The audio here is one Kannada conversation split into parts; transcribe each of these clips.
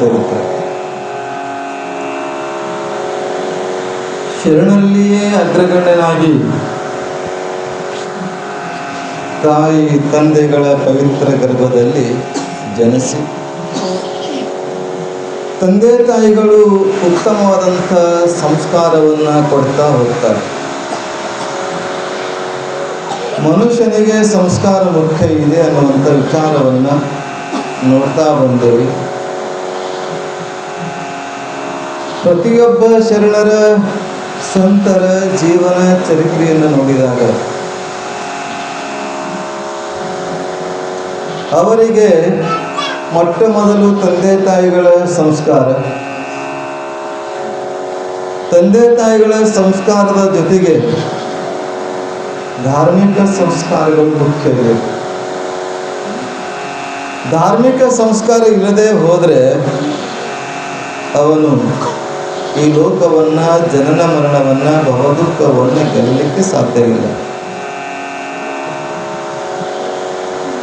ಚರಿತ್ರೆ. ಶರಣಲ್ಲಿಯೇ ಅಗ್ರಗಣ್ಯನಾಗಿ ತಾಯಿ ತಂದೆಗಳ ಪವಿತ್ರ ಗರ್ಭದಲ್ಲಿ ಜನಿಸಿ, ತಂದೆ ತಾಯಿಗಳು ಉತ್ತಮವಾದಂಥ ಸಂಸ್ಕಾರವನ್ನು ಕೊಡ್ತಾ ಹೋಗ್ತಾರೆ. ಮನುಷ್ಯನಿಗೆ ಸಂಸ್ಕಾರ ಮುಖ್ಯ ಇದೆ ಅನ್ನುವಂಥ ವಿಚಾರವನ್ನು ನೋಡ್ತಾ ಬಂದೇವೆ. ಪ್ರತಿಯೊಬ್ಬ ಶರಣರ ಸಂತರ ಜೀವನ ಚರಿತ್ರೆಯನ್ನು ನೋಡಿದಾಗ ಅವರಿಗೆ ಮೊಟ್ಟ ಮೊದಲು ತಂದೆ ತಾಯಿಗಳ ಸಂಸ್ಕಾರ, ತಂದೆ ತಾಯಿಗಳ ಸಂಸ್ಕಾರದ ಜೊತೆಗೆ ಧಾರ್ಮಿಕ ಸಂಸ್ಕಾರಗಳು ಮುಖ್ಯ ಇದೆ. ಧಾರ್ಮಿಕ ಸಂಸ್ಕಾರ ಇಲ್ಲದೆ ಹೋದರೆ ಅವನು ಈ ಲೋಕವನ್ನು, ಜನನ ಮರಣವನ್ನು, ಬಹುದುಃಖವನ್ನು ಗೆಲ್ಲಲಿಕ್ಕೆ ಸಾಧ್ಯವಿಲ್ಲ.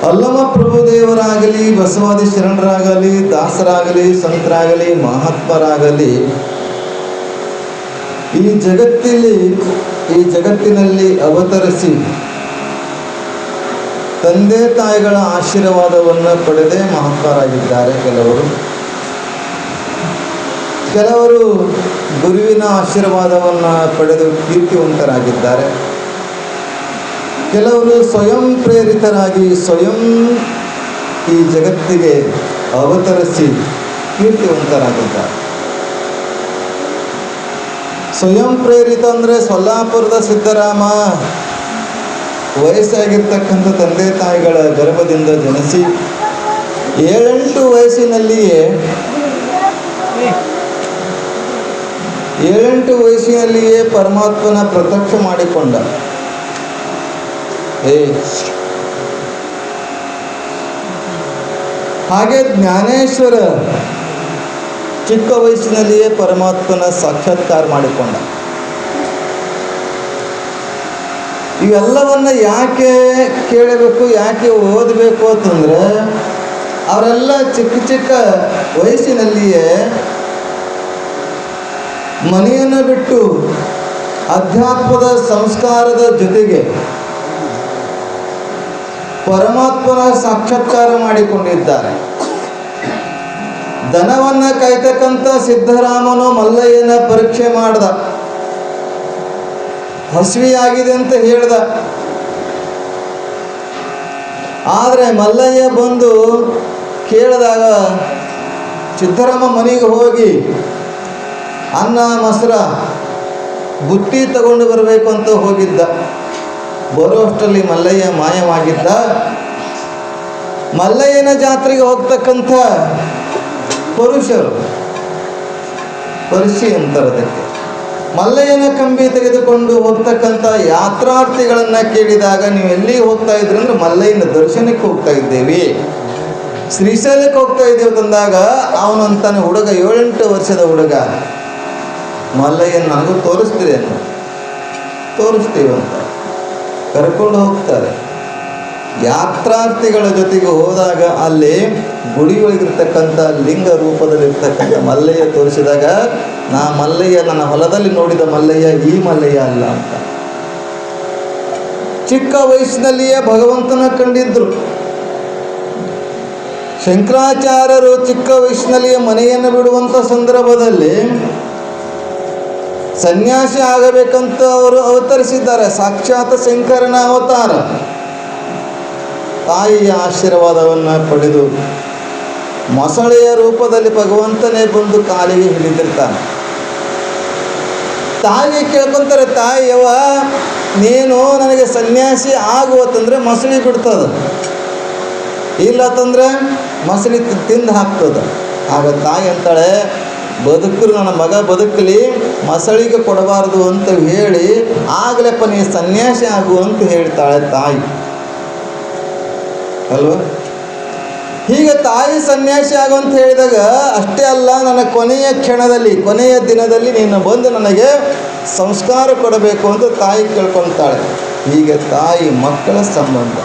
ಅಲ್ಲಮ ಪ್ರಭುದೇವರಾಗಲಿ, ಬಸವಾದಿ ಶರಣರಾಗಲಿ, ದಾಸರಾಗಲಿ, ಸಂತರಾಗಲಿ, ಮಹಾತ್ಮರಾಗಲಿ, ಈ ಜಗತ್ತಿನಲ್ಲಿ ಅವತರಿಸಿ ತಂದೆ ತಾಯಿಗಳ ಆಶೀರ್ವಾದವನ್ನು ಪಡೆದೇ ಮಹಾತ್ಮರಾಗಿದ್ದಾರೆ. ಕೆಲವರು ಗುರುವಿನ ಆಶೀರ್ವಾದವನ್ನು ಪಡೆದು ಕೀರ್ತಿವಂತರಾಗಿದ್ದಾರೆ. ಕೆಲವರು ಸ್ವಯಂ ಪ್ರೇರಿತರಾಗಿ ಸ್ವಯಂ ಈ ಜಗತ್ತಿಗೆ ಅವತರಿಸಿ ಕೀರ್ತಿವಂತರಾಗಿದ್ದಾರೆ. ಸ್ವಯಂ ಪ್ರೇರಿತ ಅಂದರೆ ಸೊಲ್ಲಾಪುರದ ಸಿದ್ದರಾಮ ವಯಸ್ಸಾಗಿರ್ತಕ್ಕಂಥ ತಂದೆ ತಾಯಿಗಳ ಗರ್ಭದಿಂದ ಜನಿಸಿ 7-8 ವಯಸ್ಸಿನಲ್ಲಿಯೇ ಪರಮಾತ್ಮನ ಪ್ರತ್ಯಕ್ಷ ಮಾಡಿಕೊಂಡ. ಹಾಗೆ ಜ್ಞಾನೇಶ್ವರ ಚಿಕ್ಕ ವಯಸ್ಸಿನಲ್ಲಿಯೇ ಪರಮಾತ್ಮನ ಸಾಕ್ಷಾತ್ಕಾರ ಮಾಡಿಕೊಂಡ. ಇವೆಲ್ಲವನ್ನು ಯಾಕೆ ಕೇಳಬೇಕು, ಯಾಕೆ ಓದಬೇಕು ಅಂತಂದರೆ, ಅವರೆಲ್ಲ ಚಿಕ್ಕ ವಯಸ್ಸಿನಲ್ಲಿಯೇ ಮನೆಯನ್ನು ಬಿಟ್ಟು ಅಧ್ಯಾತ್ಮದ ಸಂಸ್ಕಾರದ ಜೊತೆಗೆ ಪರಮಾತ್ಮನ ಸಾಕ್ಷಾತ್ಕಾರ ಮಾಡಿಕೊಂಡಿದ್ದಾರೆ. ದನವನ್ನು ಕಾಯ್ತಕ್ಕಂಥ ಸಿದ್ದರಾಮನು ಮಲ್ಲಯ್ಯನ ಪರೀಕ್ಷೆ ಮಾಡ್ದ. ಹಸಿವೆಯಾಗಿದೆ ಅಂತ ಹೇಳ್ದ. ಆದರೆ ಮಲ್ಲಯ್ಯ ಬಂದು ಕೇಳಿದಾಗ ಸಿದ್ದರಾಮ ಮನೆಗೆ ಹೋಗಿ ಅನ್ನ ಮೊಸರ ಬುತ್ತಿ ತಗೊಂಡು ಬರಬೇಕು ಅಂತ ಹೋಗಿದ್ದ. ಬರುವಷ್ಟರಲ್ಲಿ ಮಲ್ಲಯ್ಯ ಮಾಯವಾಗಿದ್ದ. ಮಲ್ಲಯ್ಯನ ಜಾತ್ರೆಗೆ ಹೋಗ್ತಕ್ಕಂಥ ಪರುಷಿ ಅಂತಾರದಕ್ಕೆ, ಮಲ್ಲಯ್ಯನ ಕಂಬಿ ತೆಗೆದುಕೊಂಡು ಹೋಗ್ತಕ್ಕಂಥ ಯಾತ್ರಾರ್ಥಿಗಳನ್ನು ಕೇಳಿದಾಗ ನೀವು ಎಲ್ಲಿಗೆ ಹೋಗ್ತಾ ಇದ್ರಿ ಅಂದ್ರೆ ಮಲ್ಲಯ್ಯನ ದರ್ಶನಕ್ಕೆ ಹೋಗ್ತಾ ಇದ್ದೇವೆ, ಶ್ರೀಶೈಲಕ್ಕೆ ಹೋಗ್ತಾ ಇದ್ದೀವಿ ತಂದಾಗ ಅವನಂತಾನೆ ಹುಡುಗ 7-8 ವರ್ಷದ ಹುಡುಗ, ಮಲ್ಲಯ್ಯನ ನನಗೂ ತೋರಿಸ್ತೀರಿ ಅಂತ. ತೋರಿಸ್ತೀವಂತ ಕರ್ಕೊಂಡು ಹೋಗ್ತಾರೆ. ಯಾತ್ರಾರ್ಥಿಗಳ ಜೊತೆಗೆ ಹೋದಾಗ ಅಲ್ಲಿ ಗುಡಿ ಒಳಗಿರ್ತಕ್ಕಂಥ ಲಿಂಗ ರೂಪದಲ್ಲಿರ್ತಕ್ಕಂಥ ಮಲ್ಲಯ್ಯ ತೋರಿಸಿದಾಗ, ನಾ ಮಲ್ಲಯ್ಯ ನನ್ನ ಹೊಲದಲ್ಲಿ ನೋಡಿದ ಮಲ್ಲಯ್ಯ ಈ ಮಲ್ಲಯ್ಯ ಅಲ್ಲ ಅಂತ. ಚಿಕ್ಕ ವಯಸ್ಸಿನಲ್ಲಿಯೇ ಭಗವಂತನ ಕಂಡಿದ್ರು. ಶಂಕರಾಚಾರ್ಯರು ಚಿಕ್ಕ ವಯಸ್ಸಿನಲ್ಲಿಯೇ ಮನೆಯನ್ನು ಬಿಡುವಂಥ ಸಂದರ್ಭದಲ್ಲಿ ಸನ್ಯಾಸಿ ಆಗಬೇಕಂತ ಅವರು ಅವತರಿಸಿದ್ದಾರೆ. ಸಾಕ್ಷಾತ್ ಶಂಕರನ ಅವತಾರ. ತಾಯಿಯ ಆಶೀರ್ವಾದವನ್ನು ಪಡೆದು ಮೊಸಳೆಯ ರೂಪದಲ್ಲಿ ಭಗವಂತನೇ ಬಂದು ಕಾಲಿಗೆ ಹಿಡಿದಿರ್ತಾನೆ. ತಾಯಿ ಕೇಳ್ಕೊಂತಾರೆ, ತಾಯಿಯವ ನೀನು ನನಗೆ ಸನ್ಯಾಸಿ ಆಗುವತ್ತಂದರೆ ಮೊಸಳಿ ಬಿಡ್ತದ, ಇಲ್ಲತ್ತಂದ್ರೆ ಮೊಸಳಿ ತಿಂದು ಹಾಕ್ತದ. ಆಗ ತಾಯಿ ಅಂತಾಳೆ, ಬದುಕರು ನನ್ನ ಮಗ ಬದುಕಲಿ, ಮೊಸಳಿಗೆ ಕೊಡಬಾರ್ದು ಅಂತ ಹೇಳಿ ಆಗಲಪ್ಪ ನೀ ಸನ್ಯಾಸಿ ಆಗು ಅಂತ ಹೇಳ್ತಾಳೆ ತಾಯಿ ಅಲ್ವ. ಹೀಗೆ ತಾಯಿ ಸನ್ಯಾಸಿ ಆಗು ಅಂತ ಹೇಳಿದಾಗ ಅಷ್ಟೇ ಅಲ್ಲ, ನನ್ನ ಕೊನೆಯ ಕ್ಷಣದಲ್ಲಿ, ಕೊನೆಯ ದಿನದಲ್ಲಿ ನೀನು ಬಂದು ನನಗೆ ಸಂಸ್ಕಾರ ಕೊಡಬೇಕು ಅಂತ ತಾಯಿ ಕೇಳ್ಕೊತಾಳೆ. ಹೀಗೆ ತಾಯಿ ಮಕ್ಕಳ ಸಂಬಂಧ.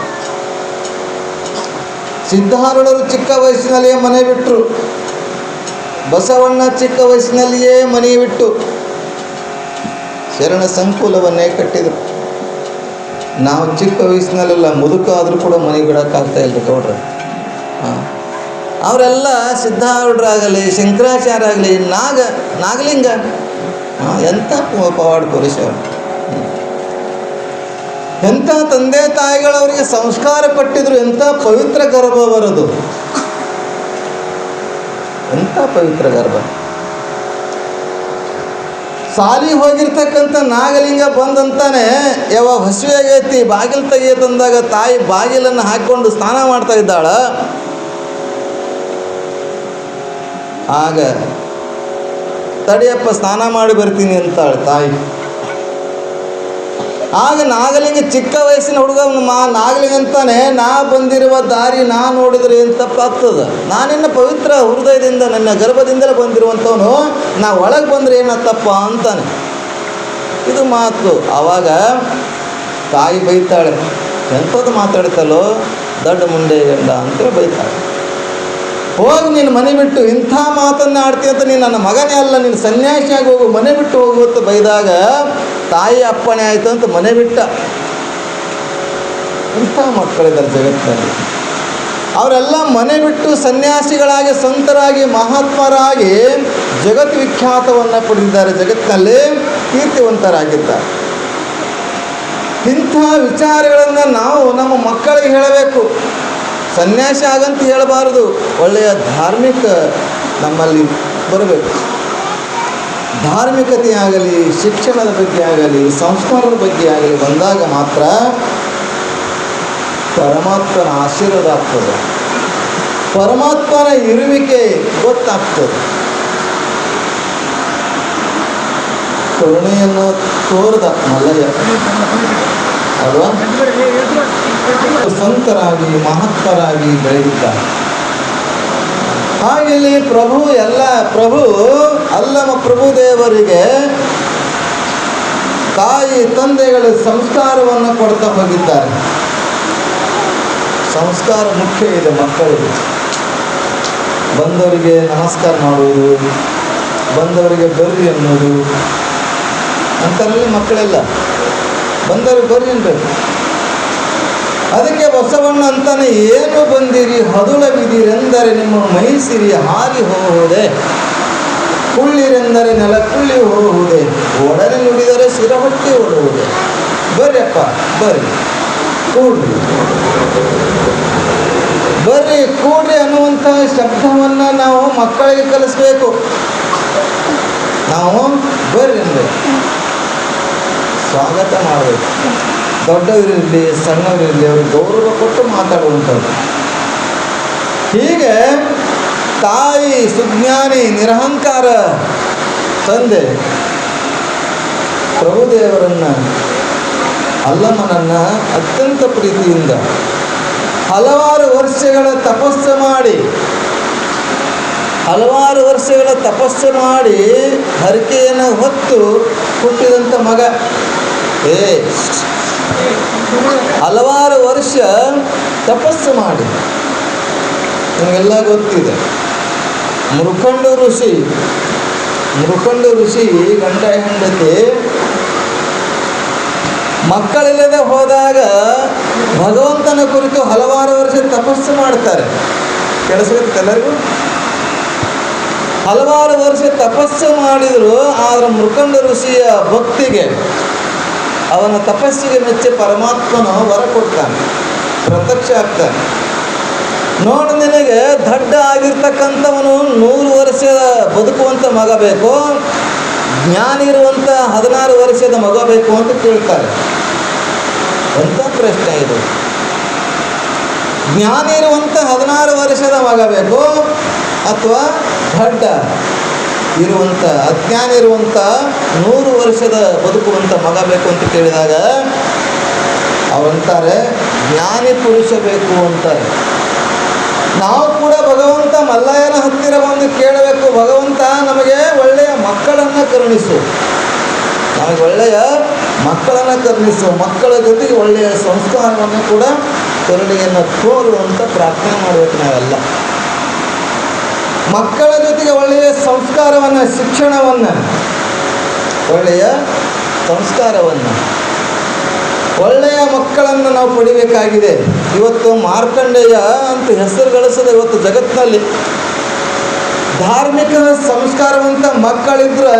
ಸಿದ್ಧಾರೂಢರು ಚಿಕ್ಕ ವಯಸ್ಸಿನಲ್ಲಿಯೇ ಮನೆ ಬಿಟ್ಟರು. ಬಸವಣ್ಣ ಚಿಕ್ಕ ವಯಸ್ಸಿನಲ್ಲಿಯೇ ಮನೆ ಬಿಟ್ಟು ಶರಣ ಸಂಕುಲವನ್ನೇ ಕಟ್ಟಿದರು. ನಾವು ಚಿಕ್ಕ ವಯಸ್ಸಿನಲ್ಲೆಲ್ಲ ಮುದುಕಾದರೂ ಕೂಡ ಮನೆ ಬಿಡೋಕ್ಕಾಗ್ತಾ ಇಲ್ಲ ನೋಡ್ರಿ. ಅವರೆಲ್ಲ ಸಿದ್ಧಾರೂಢರಾಗಲಿ, ಶಂಕರಾಚಾರ್ಯ ಆಗಲಿ, ನಾಗಲಿಂಗ ಎಂಥ ಪವಾಡ ಪುರುಷ, ಎಂಥ ತಂದೆ ತಾಯಿಗಳವರಿಗೆ ಸಂಸ್ಕಾರ ಕೊಟ್ಟಿದ್ರು. ಎಂಥ ಪವಿತ್ರ ಗರ್ಭ ಬರೋದು, ಎಂಥ ಪವಿತ್ರ ಗರ್ಭ. ಸಾಲಿ ಹೋಗಿರ್ತಕ್ಕಂಥ ನಾಗಲಿಂಗ ಬಂದಂತಾನೆ, ಯಾವಾಗ ಹಸಿವೆ ಆಗೈತಿ ಬಾಗಿಲು ತೆಗೆಯತಂದಾಗ ತಾಯಿ ಬಾಗಿಲನ್ನು ಹಾಕ್ಕೊಂಡು ಸ್ನಾನ ಮಾಡ್ತಾ ಇದ್ದಾಳ. ಆಗ ತಡಿಯಪ್ಪ ಸ್ನಾನ ಮಾಡಿ ಬರ್ತೀನಿ ಅಂತಾಳೆ ತಾಯಿ. ಆಗ ನಾಗಲಿಂಗ ಚಿಕ್ಕ ವಯಸ್ಸಿನ ಹುಡುಗ ನಾಗಲಿಂಗ ಅಂತಾನೆ, ನಾ ಬಂದಿರುವ ದಾರಿ ನಾ ನೋಡಿದ್ರೆ ಏನು ತಪ್ಪಾಗ್ತದೆ, ನಾನಿನ್ನ ಪವಿತ್ರ ಹೃದಯದಿಂದ ನನ್ನ ಗರ್ಭದಿಂದಲೇ ಬಂದಿರುವಂಥವನು, ನಾ ಒಳಗೆ ಬಂದರೆ ಏನೋ ತಪ್ಪ ಅಂತಾನೆ. ಇದು ಮಾತು. ಆವಾಗ ತಾಯಿ ಬೈತಾಳೆ, ಎಂಥದ್ದು ಮಾತಾಡ್ತಲ್ಲೋ ದೊಡ್ಡ ಮುಂಡೆ ಗಂಡ ಅಂತೇಳಿ ಬೈತಾಳೆ. ಹೋಗಿ ನೀನು ಮನೆ ಬಿಟ್ಟು ಇಂಥ ಮಾತನ್ನು ಆಡ್ತೀಯ ಅಂತ, ನೀನು ನನ್ನ ಮಗನೇ ಅಲ್ಲ, ನೀನು ಸನ್ಯಾಸಿಯಾಗಿ ಹೋಗು, ಮನೆ ಬಿಟ್ಟು ಹೋಗುವಂತ ಬೈದಾಗ ತಾಯಿ ಅಪ್ಪಣೆ ಆಯಿತು ಅಂತ ಮನೆ ಬಿಟ್ಟ. ಇಂಥ ಮಕ್ಕಳಿದ್ದಾರೆ ಜಗತ್ತಿನಲ್ಲಿ. ಅವರೆಲ್ಲ ಮನೆ ಬಿಟ್ಟು ಸನ್ಯಾಸಿಗಳಾಗಿ, ಸಂತರಾಗಿ, ಮಹಾತ್ಮರಾಗಿ ಜಗತ್ ವಿಖ್ಯಾತವನ್ನು ಪಡೆದಿದ್ದಾರೆ, ಜಗತ್ತಿನಲ್ಲಿ ಕೀರ್ತಿವಂತರಾಗಿದ್ದಾರೆ. ಇಂಥ ವಿಚಾರಗಳನ್ನು ನಾವು ನಮ್ಮ ಮಕ್ಕಳಿಗೆ ಹೇಳಬೇಕು. ಸನ್ಯಾಸಿ ಆಗಂತ ಹೇಳಬಾರದು, ಒಳ್ಳೆಯ ಧಾರ್ಮಿಕ ನಮ್ಮಲ್ಲಿ ಬರಬೇಕು. ಧಾರ್ಮಿಕತೆಯಾಗಲಿ, ಶಿಕ್ಷಣದ ಬಗ್ಗೆ ಆಗಲಿ, ಸಂಸ್ಕಾರದ ಬಗ್ಗೆ ಆಗಲಿ ಬಂದಾಗ ಮಾತ್ರ ಪರಮಾತ್ಮನ ಆಶೀರ್ವಾದ ಆಗ್ತದೆ, ಪರಮಾತ್ಮನ ಇರುವಿಕೆ ಗೊತ್ತಾಗ್ತದೆ. ಕರುಣೆಯನ್ನು ತೋರದ ಮಲ್ಲಯ್ಯ ಅಲ್ವಾ, ಸಂತರಾಗಿ ಮಹತ್ತರಾಗಿ ಬೆಳೆದಿದ್ದಾರೆ. ಹಾಗೆ ಇಲ್ಲಿ ಪ್ರಭು ಅಲ್ಲಮ ಪ್ರಭುದೇವರಿಗೆ ತಾಯಿ ತಂದೆಗಳ ಸಂಸ್ಕಾರವನ್ನು ಕೊಡ್ತಾ ಹೋಗಿದ್ದಾರೆ. ಸಂಸ್ಕಾರ ಮುಖ್ಯ ಇದೆ ಮಕ್ಕಳಿಗೆ. ಬಂದವರಿಗೆ ನಮಸ್ಕಾರ ಮಾಡುವುದು, ಬಂದವರಿಗೆ ಬರ್ರಿ ಅನ್ನೋದು ಅಂತಾರಲ್ಲಿ ಮಕ್ಕಳೆಲ್ಲ ಬಂದವ್ರಿಗೆ ಬರ್ರಿ ಅನ್ಬೇಕು. ಅದಕ್ಕೆ ಬಸವಣ್ಣ ಅಂತಾನೆ, ಏನು ಬಂದಿರಿ ಹದುಳವಿದಿರೆಂದರೆ ನಿಮ್ಮ ಮೈಸಿರಿ ಹಾರಿ ಹೋಗುವುದೇ, ಕುಳ್ಳಿರೆಂದರೆ ನೆಲ ಕುಳ್ಳಿ ಹೋಗುವುದೇ, ಒಡನೆ ನುಡಿದರೆ ಶಿರಹೊಟ್ಟಿ ಓಡುವುದೇ. ಬರ್ರಿಯಪ್ಪ ಬರ್ರಿ, ಕೂಡ್ರಿ ಬರ್ರಿ ಕೂಡ್ರಿ ಅನ್ನುವಂಥ ಶಬ್ದವನ್ನು ನಾವು ಮಕ್ಕಳಿಗೆ ಕಲಿಸ್ಬೇಕು. ನಾವು ಬರ್ರಿ ಅಂದರೆ ಸ್ವಾಗತ ಮಾಡಬೇಕು. ದೊಡ್ಡವರಿರಲಿ ಸಣ್ಣವರಿರಲಿ ಅವ್ರಿಗೆ ಗೌರವ ಕೊಟ್ಟು ಮಾತಾಡುವಂಥದ್ದು. ಹೀಗೆ ತಾಯಿ ಸುಜ್ಞಾನಿ ನಿರಹಂಕಾರ ತಂದೆ ಪ್ರಭುದೇವರನ್ನು, ಅಲ್ಲಮ್ಮನನ್ನು ಅತ್ಯಂತ ಪ್ರೀತಿಯಿಂದ ಹಲವಾರು ವರ್ಷಗಳ ತಪಸ್ಸು ಮಾಡಿ ಹರಕೆಯನ್ನು ಹೊತ್ತು ಹುಟ್ಟಿದಂಥ ಮಗ. ಹಲವಾರು ವರ್ಷ ತಪಸ್ಸು ಮಾಡಿ, ನಿಮಗೆಲ್ಲ ಗೊತ್ತಿದೆ, ಮೃಕಂಡು ಋಷಿ ಗಂಡ ಹೆಂಡತಿ ಮಕ್ಕಳಿಲ್ಲದೆ ಹೋದಾಗ ಭಗವಂತನ ಕುರಿತು ಹಲವಾರು ವರ್ಷ ತಪಸ್ಸು ಮಾಡ್ತಾರೆ. ಕೆಲಸಕ್ಕೆ ಎಲ್ಲರಿಗೂ ಹಲವಾರು ವರ್ಷ ತಪಸ್ಸು ಮಾಡಿದರು. ಆದರೆ ಮೃಕಂಡ ಋಷಿಯ ಭಕ್ತಿಗೆ, ಅವನ ತಪಸ್ಸಿಗೆ ಮೆಚ್ಚಿ ಪರಮಾತ್ಮನು ವರ ಕೊಡ್ತಾನೆ, ಪ್ರತ್ಯಕ್ಷ ಆಗ್ತಾನೆ. ನೋಡು, ನಿನಗೆ ದಡ್ಡ ಆಗಿರ್ತಕ್ಕಂಥವನು 100 ವರ್ಷ ಬದುಕುವಂಥ ಮಗ ಬೇಕು, ಜ್ಞಾನಿ ಇರುವಂಥ 16 ವರ್ಷದ ಮಗ ಬೇಕು ಅಂತ ಕೇಳ್ತಾರೆ. ಎಂಥ ಪ್ರಶ್ನೆ ಇದು! ಜ್ಞಾನಿ ಇರುವಂಥ 16 ವರ್ಷದ ಮಗ ಬೇಕು ಅಥವಾ ದಡ್ಡ ಇರುವಂಥ ಅಜ್ಞಾನಿ ಇರುವಂಥ 100 ವರ್ಷದ ಬದುಕುವಂಥ ಮಗ ಬೇಕು ಅಂತ ಕೇಳಿದಾಗ ಅವರಂತಾರೆ ಜ್ಞಾನಿ ಪುರುಷ ಬೇಕು ಅಂತಾರೆ. ನಾವು ಕೂಡ ಭಗವಂತ ಮಲ್ಲಯ್ಯನ ಹತ್ತಿರ ಬಂದು ಕೇಳಬೇಕು, ಭಗವಂತ ನಮಗೆ ಒಳ್ಳೆಯ ಮಕ್ಕಳನ್ನು ಕರುಣಿಸು, ನಮಗೆ ಒಳ್ಳೆಯ ಮಕ್ಕಳನ್ನು ಕರುಣಿಸು, ಮಕ್ಕಳ ಜೊತೆಗೆ ಒಳ್ಳೆಯ ಸಂಸ್ಕಾರವನ್ನು ಕೂಡ ಕರುಣೆಯನ್ನು ತೋರುವಂತ ಪ್ರಾರ್ಥನೆ ಮಾಡಬೇಕು ನಾವೆಲ್ಲ. ಮಕ್ಕಳ ಜೊತೆಗೆ ಒಳ್ಳೆಯ ಸಂಸ್ಕಾರವನ್ನು, ಶಿಕ್ಷಣವನ್ನು, ಒಳ್ಳೆಯ ಸಂಸ್ಕಾರವನ್ನು, ಒಳ್ಳೆಯ ಮಕ್ಕಳನ್ನು ನಾವು ಪಡಿಬೇಕಾಗಿದೆ. ಇವತ್ತು ಮಾರ್ಕಂಡೇಯ ಅಂತ ಹೆಸರು ಗಳಿಸದ ಇವತ್ತು ಜಗತ್ತಿನಲ್ಲಿ ಧಾರ್ಮಿಕ ಸಂಸ್ಕಾರವಂತ ಮಕ್ಕಳಿದ್ರೆ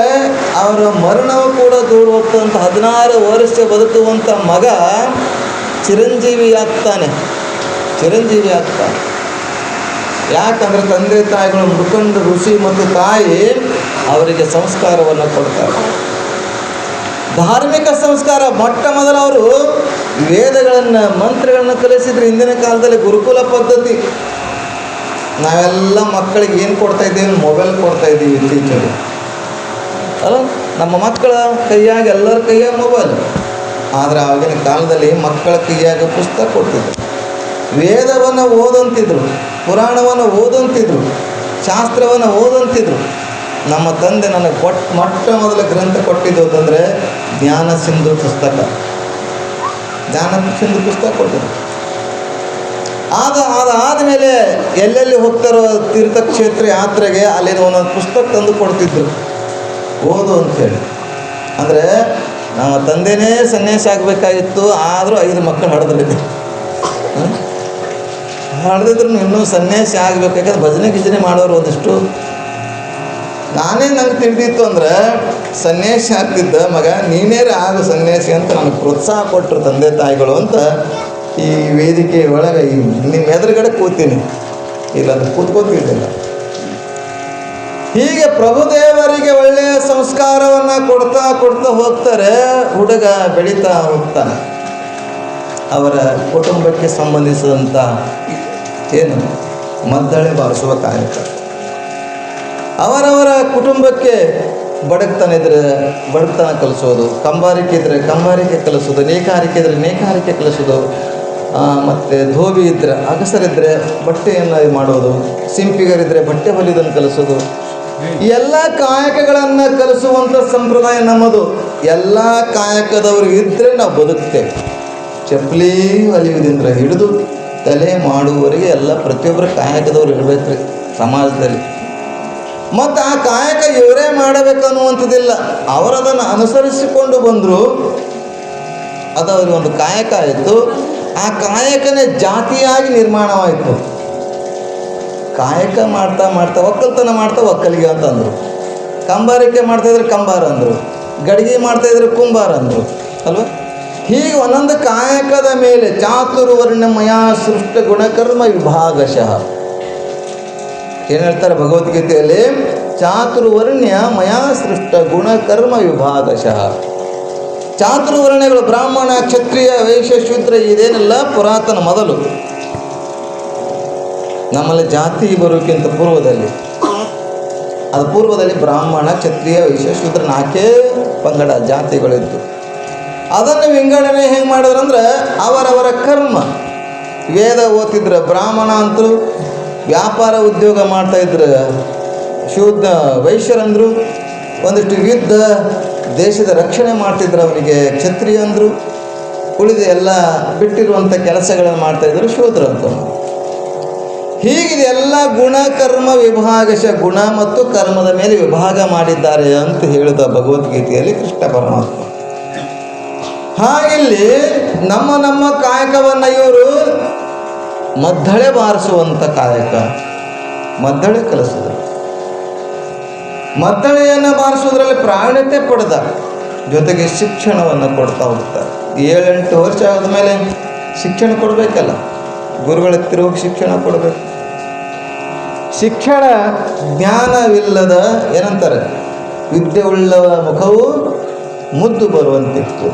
ಅವರ ಮರಣವು ಕೂಡ ದೂರ ಹೋಗ್ತಂಥ 16 ವರ್ಷ ಬದುಕುವಂಥ ಮಗ ಚಿರಂಜೀವಿ ಆಗ್ತಾನೆ. ಯಾಕಂದರೆ ತಂದೆ ತಾಯಿಗಳು ಮುಖಂಡ ಋಷಿ ಮತ್ತು ತಾಯಿ ಅವರಿಗೆ ಸಂಸ್ಕಾರವನ್ನು ಕೊಡ್ತಾರೆ. ಧಾರ್ಮಿಕ ಸಂಸ್ಕಾರ ಮೊಟ್ಟ ಮೊದಲು ಅವರು ವೇದಗಳನ್ನು, ಮಂತ್ರಗಳನ್ನು ಕಲಿಸಿದ್ರು. ಹಿಂದಿನ ಕಾಲದಲ್ಲಿ ಗುರುಕುಲ ಪದ್ಧತಿ. ನಾವೆಲ್ಲ ಮಕ್ಕಳಿಗೆ ಏನು ಕೊಡ್ತಾ ಇದ್ದೀವಿ? ಮೊಬೈಲ್ ಕೊಡ್ತಾ ಇದ್ದೀವಿ ಇತ್ತೀಚೆಗೆ ಅಲ್ಲ. ನಮ್ಮ ಮಕ್ಕಳ ಕೈಯಾಗ, ಎಲ್ಲರ ಕೈಯಾಗ ಮೊಬೈಲ್. ಆದರೆ ಆವಾಗಿನ ಕಾಲದಲ್ಲಿ ಮಕ್ಕಳ ಕೈಯಾಗ ಪುಸ್ತಕ ಕೊಡ್ತಿದ್ರು, ವೇದವನ್ನು ಓದಂತಿದ್ರು, ಪುರಾಣವನ್ನು ಓದಂತಿದ್ರು, ಶಾಸ್ತ್ರವನ್ನು ಓದಂತಿದ್ರು. ನಮ್ಮ ತಂದೆ ನನಗೆ ಮೊಟ್ಟ ಮೊದಲ ಗ್ರಂಥ ಕೊಟ್ಟಿದ್ದು ಅಂತಂದರೆ ಜ್ಞಾನ ಸಿಂಧು ಪುಸ್ತಕ ಕೊಟ್ಟಿದ್ರು. ಅದಾದಮೇಲೆ ಎಲ್ಲೆಲ್ಲಿ ಹೋಗ್ತಾರೋ ತೀರ್ಥಕ್ಷೇತ್ರ ಯಾತ್ರೆಗೆ ಅಲ್ಲಿನ ಒಂದೊಂದು ಪುಸ್ತಕ ತಂದು ಕೊಡ್ತಿದ್ರು, ಓದು ಅಂಥೇಳಿ. ಅಂದರೆ ನಮ್ಮ ತಂದೆನೇ ಸನ್ಯಾಸಿ ಆಗಬೇಕಾಗಿತ್ತು, ಆದರೂ 5 ಮಕ್ಕಳು ಹಡ್ದಿದ್ರು ಇನ್ನೂ ಸನ್ಯಾಸಿ ಆಗಬೇಕಾದ್ರೆ ಭಜನೆ ಗಿಜನೆ ಮಾಡೋರು ಒಂದಿಷ್ಟು. ನಂಗೆ ತಿಳಿದಿತ್ತು ಅಂದರೆ ಸನ್ಯಾಸಿ ಆಗ್ತಿದ್ದ ಮಗ, ನೀನೇ ಆಗು ಸನ್ಯಾಸಿ ಅಂತ ನನಗೆ ಪ್ರೋತ್ಸಾಹ ಕೊಟ್ಟರು ತಂದೆ ತಾಯಿಗಳು ಅಂತ ಈ ವೇದಿಕೆ ಒಳಗೆ ನಿಮ್ಮ ಎದುರುಗಡೆ ಕೂತೀನಿ, ಇಲ್ಲಾಂದ್ರೆ ಕೂತ್ಕೋತಿದ್ದಿಲ್ಲ. ಹೀಗೆ ಪ್ರಭುದೇವರಿಗೆ ಒಳ್ಳೆಯ ಸಂಸ್ಕಾರವನ್ನು ಕೊಡ್ತಾ ಹೋಗ್ತಾರೆ. ಹುಡುಗ ಬೆಳೀತಾ ಹೋಗ್ತಾನೆ. ಅವರ ಕುಟುಂಬಕ್ಕೆ ಸಂಬಂಧಿಸಿದಂಥ ಏನು ಮದ್ದಳೆ ಬಾರಿಸುವ ಕಾಯಕ. ಅವರವರ ಕುಟುಂಬಕ್ಕೆ ಬಡಗ್ತಾನ ಇದ್ರೆ ಬಡಗ್ತನ ಕಲಿಸೋದು, ಕಂಬಾರಿಕೆ ಇದ್ದರೆ ಕಂಬಾರಿಕೆ ಕಲಿಸೋದು, ನೇಕಾರಿಕೆ ಇದ್ದರೆ ನೇಕಾರಿಕೆ ಕಲಿಸೋದು, ಮತ್ತು ಧೋಬಿ ಇದ್ದರೆ ಅಗಸರಿದ್ದರೆ ಬಟ್ಟೆಯನ್ನು ಮಾಡೋದು, ಸಿಂಪಿಗರಿದ್ದರೆ ಬಟ್ಟೆ ಹೊಲಿಯೋದನ್ನು ಕಲಿಸೋದು. ಎಲ್ಲ ಕಾಯಕಗಳನ್ನು ಕಲಿಸುವಂಥ ಸಂಪ್ರದಾಯ ನಮ್ಮದು. ಎಲ್ಲ ಕಾಯಕದವ್ರಿಗೆ ಇದ್ದರೆ ನಾವು ಬದುಕ್ತೇವೆ. ಚಪ್ಪಲಿ ಹೊಲಿಯೋದ್ರಿಂದ ಹಿಡಿದು ತಲೆ ಮಾಡುವವರೆಗೆ ಎಲ್ಲ ಪ್ರತಿಯೊಬ್ಬರು ಕಾಯಕದವ್ರು ಇರಬೇಕು ರೀ ಸಮಾಜದಲ್ಲಿ. ಮತ್ತು ಆ ಕಾಯಕ ಇವರೇ ಮಾಡಬೇಕನ್ನುವಂಥದ್ದಿಲ್ಲ, ಅವರದನ್ನು ಅನುಸರಿಸಿಕೊಂಡು ಬಂದರು. ಅದು ಅವ್ರಿಗೆ ಒಂದು ಕಾಯಕ ಆಯಿತು. ಆ ಕಾಯಕನೇ ಜಾತಿಯಾಗಿ ನಿರ್ಮಾಣವಾಯಿತು. ಕಾಯಕ ಮಾಡ್ತಾ ಒಕ್ಕಲ್ತನ ಮಾಡ್ತಾ ಒಕ್ಕಲಿಗೆ ಅಂತ ಅಂದರು. ಕಂಬಾರಿಕೆ ಮಾಡ್ತಾಯಿದ್ರೆ ಕಂಬಾರ ಅಂದರು, ಗಡಿಗೆ ಮಾಡ್ತಾಯಿದ್ರೆ ಕುಂಬಾರ ಅಂದರು ಅಲ್ವ. ಹೀಗೆ ಒಂದೊಂದು ಕಾಯಕದ ಮೇಲೆ ಚಾತುರ್ವರ್ಣ್ಯಮಯ ಸೃಷ್ಟ ಗುಣಕರ್ಮ ವಿಭಾಗಶಃ ಏನು ಹೇಳ್ತಾರೆ ಭಗವದ್ಗೀತೆಯಲ್ಲಿ? ಚಾತುರ್ವರ್ಣ್ಯ ಮಯಾ ಸೃಷ್ಟ ಗುಣಕರ್ಮ ವಿಭಾಗಶಃ. ಚಾತುರ್ವರ್ಣ್ಯಗಳು ಬ್ರಾಹ್ಮಣ, ಕ್ಷತ್ರಿಯ, ವೈಶ್ಯ, ಶೂದ್ರ ಇದೇನೆಲ್ಲ ಪುರಾತನ ಮೊದಲು. ನಮ್ಮಲ್ಲಿ ಜಾತಿ ಬರೋಕ್ಕಿಂತ ಪೂರ್ವದಲ್ಲಿ ಬ್ರಾಹ್ಮಣ, ಕ್ಷತ್ರಿಯ, ವೈಶ್ಯ, ಶೂದ್ರ 4 ಪಂಗಡ ಜಾತಿಗಳಿತ್ತು. ಅದನ್ನು ವಿಂಗಡಣೆ ಹೆಂಗೆ ಮಾಡಿದ್ರಂದ್ರೆ ಅವರವರ ಕರ್ಮ. ವೇದ ಓದ್ತಿದ್ರೆ ಬ್ರಾಹ್ಮಣ ಅಂತೂ ವ್ಯಾಪಾರ ಉದ್ಯೋಗ ಮಾಡ್ತಾಯಿದ್ರು, ವೈಶ್ಯರಂದರು ಒಂದಿಷ್ಟು ಯುದ್ಧ ದೇಶದ ರಕ್ಷಣೆ ಮಾಡ್ತಿದ್ರು, ಅವರಿಗೆ ಕ್ಷತ್ರಿಯ ಅಂದರು. ಉಳಿದ ಎಲ್ಲ ಬಿಟ್ಟಿರುವಂಥ ಕೆಲಸಗಳನ್ನು ಮಾಡ್ತಾಯಿದ್ರು ಶೂದ್ರ ಅಂತ. ಹೀಗಿದೆಲ್ಲ ಗುಣ ಕರ್ಮ ವಿಭಾಗಶ, ಗುಣ ಮತ್ತು ಕರ್ಮದ ಮೇಲೆ ವಿಭಾಗ ಮಾಡಿದ್ದಾರೆ ಅಂತ ಹೇಳಿದ ಭಗವದ್ಗೀತೆಯಲ್ಲಿ ಕೃಷ್ಣ ಪರಮಾತ್ಮ. ಹಾಗಿಲ್ಲಿ ನಮ್ಮ ಕಾಯಕವನ್ನು ಇವರು ಮದ್ದಳೆ ಬಾರಿಸುವಂಥ ಕಾಯಕ, ಮದ್ದಳೆ ಕಲಿಸಿದ್ರು. ಮದ್ದಳೆಯನ್ನು ಬಾರಿಸೋದ್ರಲ್ಲಿ ಪ್ರಾವೀಣ್ಯತೆ ಪಡೆದ ಜೊತೆಗೆ ಶಿಕ್ಷಣವನ್ನು ಕೊಡ್ತಾ ಹೋಗ್ತಾರೆ. 7-8 ವರ್ಷ ಆದಮೇಲೆ ಶಿಕ್ಷಣ ಕೊಡಬೇಕಲ್ಲ, ಗುರುಗಳ ಹತ್ತಿರ ಹೋಗಿ ಶಿಕ್ಷಣ ಕೊಡಬೇಕು. ಶಿಕ್ಷಣ ಜ್ಞಾನವಿಲ್ಲದ ಏನಂತಾರೆ, ವಿದ್ಯೆ ಉಳ್ಳವ ಮುಖವು ಮುದ್ದು ಬರುವಂತಿತ್ತು.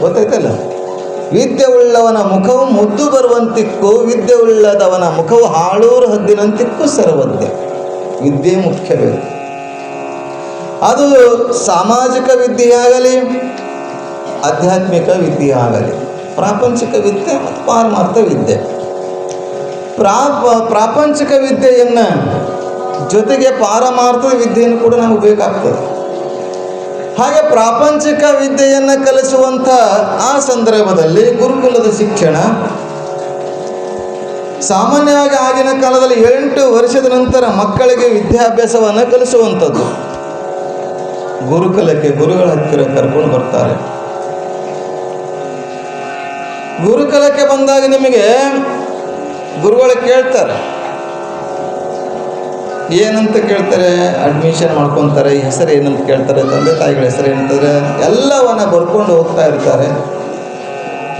ಗೊತ್ತಾಯ್ತಲ್ಲ? ವಿದ್ಯೆ ಉಳ್ಳವನ ಮುಖವು ಮುದ್ದು ಬರುವಂತಿಕ್ಕು, ವಿದ್ಯೆ ಉಳ್ಳದವನ ಮುಖವು ಹಾಳೂರು ಹದ್ದಿನಂತಿಕ್ಕು ಸರ್ವಜ್ಞ. ವಿದ್ಯೆ ಮುಖ್ಯ ಬೇಕು. ಅದು ಸಾಮಾಜಿಕ ವಿದ್ಯೆಯಾಗಲಿ, ಆಧ್ಯಾತ್ಮಿಕ ವಿದ್ಯೆಯಾಗಲಿ, ಪ್ರಾಪಂಚಿಕ ವಿದ್ಯೆ ಮತ್ತು ಪಾರಮಾರ್ಥ ವಿದ್ಯೆ. ಪ್ರಾಪಂಚಿಕ ವಿದ್ಯೆಯನ್ನು ಜೊತೆಗೆ ಪಾರಮಾರ್ಥದ ವಿದ್ಯೆಯನ್ನು ಕೂಡ ನಮಗೆ ಬೇಕಾಗ್ತದೆ. ಹಾಗೆ ಪ್ರಾಪಂಚಿಕ ವಿದ್ಯೆಯನ್ನು ಕಲಿಸುವಂಥ ಆ ಸಂದರ್ಭದಲ್ಲಿ ಗುರುಕುಲದ ಶಿಕ್ಷಣ, ಸಾಮಾನ್ಯವಾಗಿ ಆಗಿನ ಕಾಲದಲ್ಲಿ 8 ವರ್ಷದ ನಂತರ ಮಕ್ಕಳಿಗೆ ವಿದ್ಯಾಭ್ಯಾಸವನ್ನು ಕಲಿಸುವಂಥದ್ದು. ಗುರುಕುಲಕ್ಕೆ ಗುರುಗಳ ಹತ್ತಿರ ಕರ್ಕೊಂಡು ಬರ್ತಾರೆ. ಗುರುಕುಲಕ್ಕೆ ಬಂದಾಗ ನಿಮಗೆ ಗುರುಗಳು ಕೇಳ್ತಾರೆ, ಏನಂತ ಕೇಳ್ತಾರೆ, ಅಡ್ಮಿಷನ್ ಮಾಡ್ಕೊತಾರೆ, ಈ ಹೆಸರು ಏನಂತ ಕೇಳ್ತಾರೆ, ತಂದೆ ತಾಯಿಗಳ ಹೆಸರು ಏನಂತಾರೆ, ಎಲ್ಲವನ್ನ ಬರ್ಕೊಂಡು ಹೋಗ್ತಾ ಇರ್ತಾರೆ.